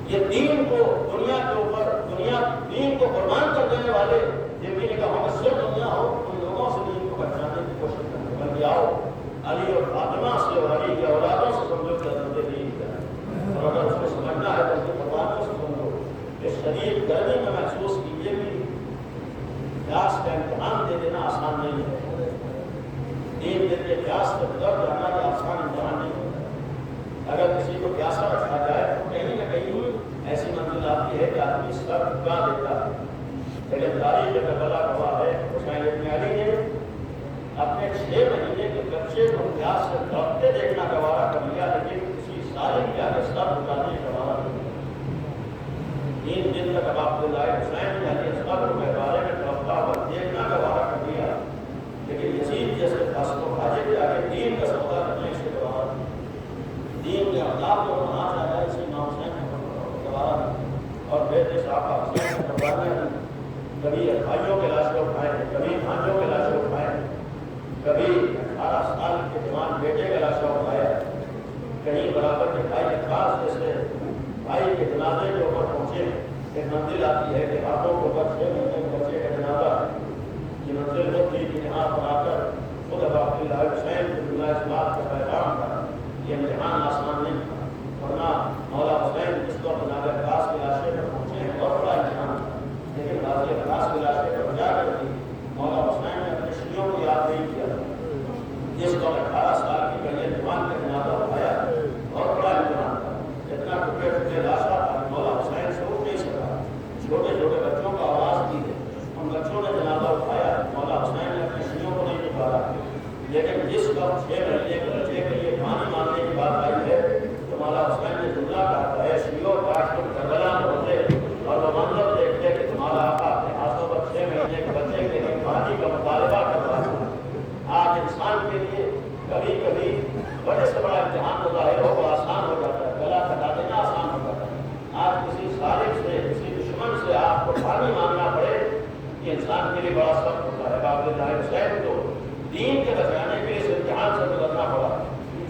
یہ دین کو دنیا کے اوپر, دین کو قربان کر دینے والے جن کی نگاہوں میں صرف دنیا ہو, ان لوگوں سے دین کو بچانے کی کوشش کرو. بلکہ آؤ علی اور فاطمہ سے اور علی کے اولادوں سے سمجھو کہ حضرت دین کیا ہے, اور اگر اس کو سمجھنا ہے تو ان کی قربانیوں سے سمجھو کہ شدید گرمی میں محسوس کیجیے کہ پیاس کا امتحان دے دینا آسان نہیں ہے. دین دن کے پیاس کا گزر جانا یہ آسان امتحان نہیں ہوتا. اگر کسی کو پیاسا رکھا جائے تو کہیں نہ کہیں ایسی منزل آتی ہے کہ آدمی سر جھکا دیتا ہے. لیکن تاریخ کا کربلا گواہ ہے, حسین ابن علی نے اپنے 6 مہینے کے بچے کو پیاس سے تڑپتے دیکھنا گوارا کر لیا, لیکن کسی ظالم کے آگے سر جھکانے گوارا نہیں. 3 دن تک اب آپ کو لائے حسین علی اصغر کے بارے میں تڑپتا ہوا دیکھنا گوارا کر لیا, لیکن یزید جیسے فاسق و فاجر کے آگے دین کا سودا کرنے سے گوارا نہیں. دین کے اخلاق کو بنا چاہتا ہے اسی امام حسین نے گوارا. اور بیٹے صاحب حسین نے قربانیاں دی, کبھی بھائیوں کے لاشیں اٹھائے, کبھی بھانجوں کے لاشیں اٹھائے, کبھی 18 سال کے جوان بیٹے کا لاشیں اٹھایا, کہیں برابر کے بھائی کے پاس جیسے بھائی کے جنازے کے اوپر پہنچے ایک منزل آتی ہے کہ ہاتھوں کے اوپر 6 مہینے کے بچے کا جنازہ یہ منزل ہوتی کہ یہاں پر آ کر خود عبد اللہ حسین اللہ اس بات کا پیغام تھا یہ امتحان آسان نہیں تھا ورنہ مولا حسین جس کو جنازہ خاص کے علاقے پر پہنچے ہیں بہت بڑا امتحان تھا لیکن غازی خاص کے علاقے پر جا کر بھی مولا حسین نے اپنے شیعوں کو یاد نہیں کیا جس کو 18 سال کی کڑی جوان کا جنازہ اٹھایا بہت بڑا امتحان تھا اتنا ٹوٹے ٹوٹے لاشا تھا مولا حسین سے اٹھ نہیں سکا چھوٹے چھوٹے بچوں کو آواز دی ہے ان بچوں نے جنازہ اٹھایا مولا حسین نے اپنے شیعوں کو نہیں نکالا لیکن جس وقت 6 مہینے کے بچے کے لیے پانی مانگنے کی بات آئی ہے تو مولا حسین نے جملہ کہا ہے شیعوں کاش تم کربلا میں ہوتے اور وہ منظر دیکھتے کہ تمہارا آقا اپنے ہاتھوں پر 6 مہینے کے بچے کے لیے پانی کا مطالبہ کر رہا ہے آج انسان کے لیے کبھی کبھی بڑے سے بڑا امتحان تو ظاہر ہو وہ آسان ہو جاتا ہے گلا کٹا دینا آسان ہو جاتا ہے آج کسی ظالم سے کسی دشمن سے آپ کو پانی مانگنا پڑے یہ انسان کے لیے بڑا سخت ہوتا ہے عبد اللہ حسین کو دین کے بچانے کے لیے اس امتحان سے گزرنا پڑا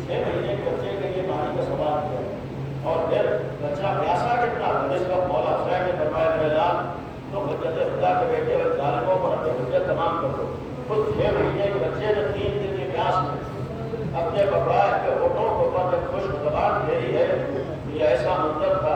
6 مہینے کے بچے کے لیے پانی کا سوال کیا اور پھر بچہ پیاسا کتنا تھا جس وقت مولا حسین نے فرمایا اعلان تو حجت خدا کے بیٹے ہوئے ظالموں پر اپنی حجت تمام کر دو خود 6 مہینے کے بچے نے 3 دن کی پیاس میں اپنے بقرائے کے ہونٹوں کو پر جب خشک زبان گھیری ہے یہ ایسا منظر تھا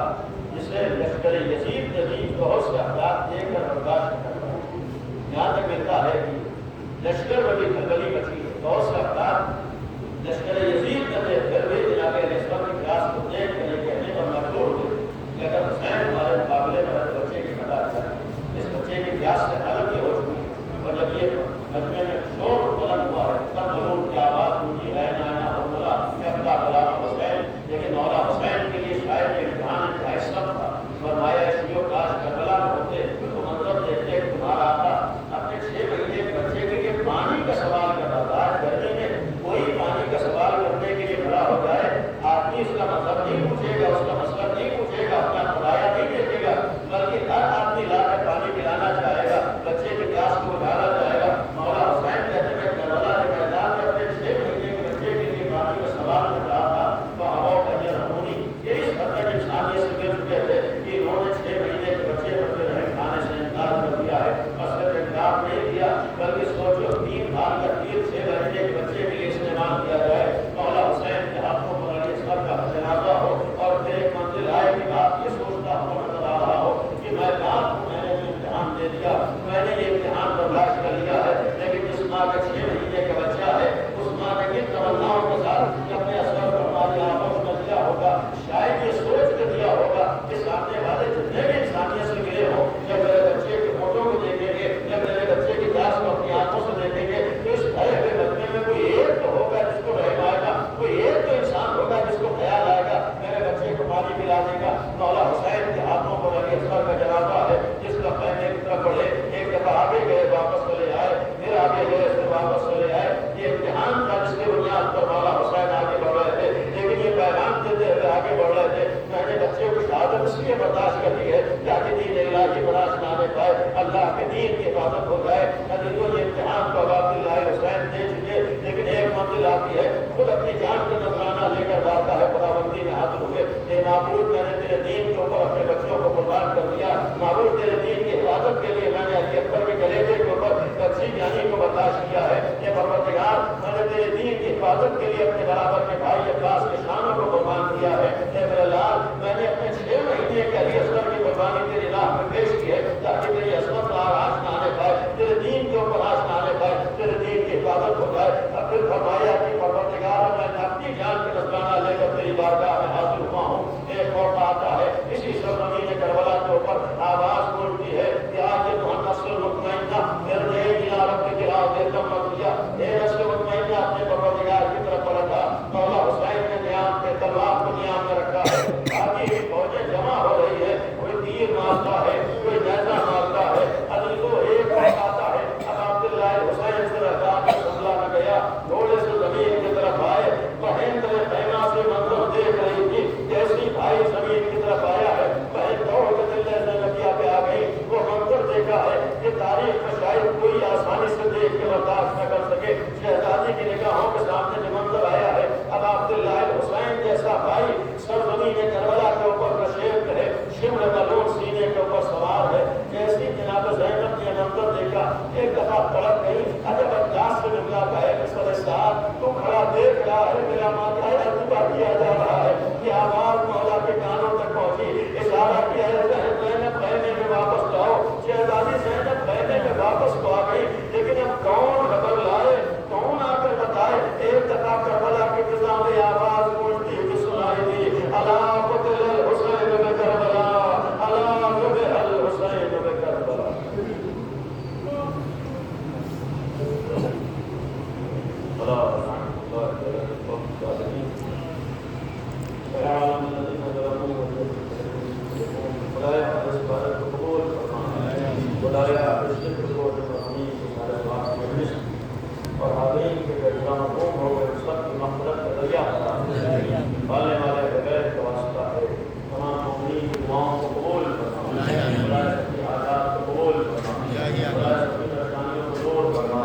جسے لشکر یزید نظیم بہت سے افراد دیکھ کر برداشت نہیں کرتا یہاں تک ملتا ہے کہ لشکر میں بھی کھلبلی مچی ہے بہت سے افراد لشکر یزید نے پھر بھی جناب نسبت کی پیاس کو دیکھ کر یہ کہنے پر مجبور ہوئے کہ اگر حسین ہمارے مقابلے میں بچے کی مدد کرے اس بچے کی پیاس سے حالت یہ ہو چکی ہے اور جب یہ مجمع میں شور بلند ہوا ہے تب ضرور کی آواز مجھے ہے نانا ہو بولا کہ اپنا غلام حسین لیکن مولا حسین کے لیے شاید یہ امتحان انتہائی سخت تھا فرمایا شیعوں کاش کربلا میں ہوتے تو منظر دیکھتے تمہارا آقا اپنے 6 مہینے کے بچے کے لیے پانی کا سوال کر رہا تھا آج گرمی میں کوئی پانی کا سوال کرنے کے لیے کھڑا ہو جائے آدمی اس کا مطلب نہیں پوچھے گا اس کا مسئلہ نہیں پوچھے گا اپنا خدایا نہیں دیکھے گا بلکہ ہر آدمی لا کر پانی پلانا چاہے گا بچے کے پیاس کو بجھانا چاہے گا مولا حسین کہتے ہیں کربلا کے میدان میں اپنے 6 مہینے کے بچے کے لیے پانی کا سوال کر رہا تھا تو ہوا کا یہ رہنونی یہ اس حد تک انسانیت سے گر چکے تھے کہ انہوں نے 6 مہینے کے بچے پر رحم کھانے سے انکار کر دیا ہے اور صرف انکار نہیں کیا بلکہ سوچو 3 بھار کا تیر 6 مہینے کے بچے کے لیے استعمال کیا جائے مولا حسین کے ہاتھوں پر علی اصغر کا جنازہ ہو اور پھر ایک منزل آئے کہ آپ یہ سوچتا ہوا نظر آ رہا ہو کہ میں باپ کو میں نے جو امتحان دے دیا میں نے یہ امتحان برداشت کر لیا ہے لیکن جس ماں کا 6 مہینے کا بچہ ہے اس ماں نے کن تمناؤں کے ساتھ اپنے اثر پر ہماری آموش کر دیا ہوگا شاید یہ سوچ کر دیا ہوگا کہ سامنے والے جتنے بھی انسانیت سے ملے ہوں جب میرے بچے کے فوٹو کو دیکھیں گے جب میرے بچے کی پیاس کو اپنی آنکھوں سے دیکھیں گے تو اس بھرے ہوئے بچے میں کوئی ایک تو ہوگا جس کو رحم آئے گا کوئی ایک تو انسان ہوگا جس کو خیال آئے گا میرے بچے کو پانی پلا دے گا مولا حسین کے ہاتھوں پر علی اصغر کا جنازہ ہے جس کا پہلے کی طرف بڑھے ایک دفعہ آگے گئے واپس چلے آئے پھر آگے گئے پھر واپس چلے آئے یہ امتحان تھا جس کے بنیاد پر مولا حسین آگے بڑھ رہے تھے لیکن یہ پیغام دیتے ہوئے آگے بڑھ رہے تھے میں نے بچے کو شہادت اس لیے برداشت کر دی ہے تاکہ دین الہی برداشت نہ آنے پائے اللہ کے دین کی حفاظت ہو جائے نبی کو یہ امتحان کو عبد اللہ حسین دے چکے لیکن ایک منزل آتی ہے خود اپنی جان کا نذرانہ لے کر جاتا ہے خداوندی میں حاضر ہوئے اے معبود میں نے تیرے دین کے اوپر اپنے بچوں کو قربان کر دیا معبود تیرے دین کی حفاظت کے لیے میں نے علی اکبر کے کلیجے کے اوپر کچھی جانی کو برداشت کیا ہے یہ پروردگار میں نے تیرے دین کی حفاظت کے لیے اپنے برابر کے بھائی عباس کے شانوں کو قربان کیا ہے اے میرے لال میں نے اپنے 6 مہینے کے علی اصغر کی قربانی تیری راہ میں پیش کی ہے تاکہ تیری عظمت کا آج نہ آنے پائے تیرے دین کے اوپر آج نہ آنے پائے تیرے دین کی حفاظت ہو جائے اب پھر فرمایا کہ پروردگار میں نے اپنی جان کا نذرانہ لے کر تیری بارگاہ میں حاضر ہوا ہوں ایک موقع آتا ہے اسی سرزمین کربلا کے اوپر آواز بولتی ہے کہ آج یہ تو نسل مطمئنہ میرے الہ رب کے راہ دے کم مت کیا اے نسل مطمئنہ اپنے پروردگار کی طرف رکھا مولا حسین کا ایک ساتھ تو کھڑا دیکھ رہا ہے میرا ماتھا عجوبہ کیا جا رہا ہے. یہ آواز مولا کے کانوں تک پہنچی. اشارہ کیا ہے زینب خیمے میں واپس جاؤ. شہزادی زینب خیمے میں واپس تو آ گئی لیکن اب کون خبر لائے, کون آ کر بتائے. ایک دفعہ کربلا کی فضا میں آواز گونجتی ہوئی سنائی دی, الا قتل الحسین بکربلا, الا ذبح الحسین بکربلا. اور حاضرین کے درجان قوم ہو گئے اس وقت کی مغفرت کا ذریعہ بنا. بالے والے بغیر کا واسطہ ہے. تمام مومنین کی دعاؤں کو قبول فرما. خدا کی حاجات کو قبول فرما. خدا کی پریشانیوں کو دور فرما.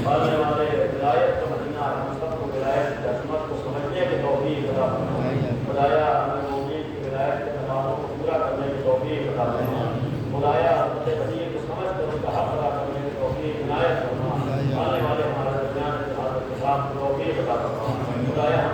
بالے والے ولایت کا مدینہ ہم سب کو ولایت کی عظمت کو سمجھنے کی توفیق عطا فرما. خدایا ہمیں مومنین کی ولایت کے تقاضوں کو پورا کرنے کی توفیق عطا فرما. خدایا اپنے بدیع کو سمجھ کر اس کا حق ادا کرنے کی توفیق عنایت فرما. آنے والے ہمارے درمیان توفیق عطا فرما. خدایا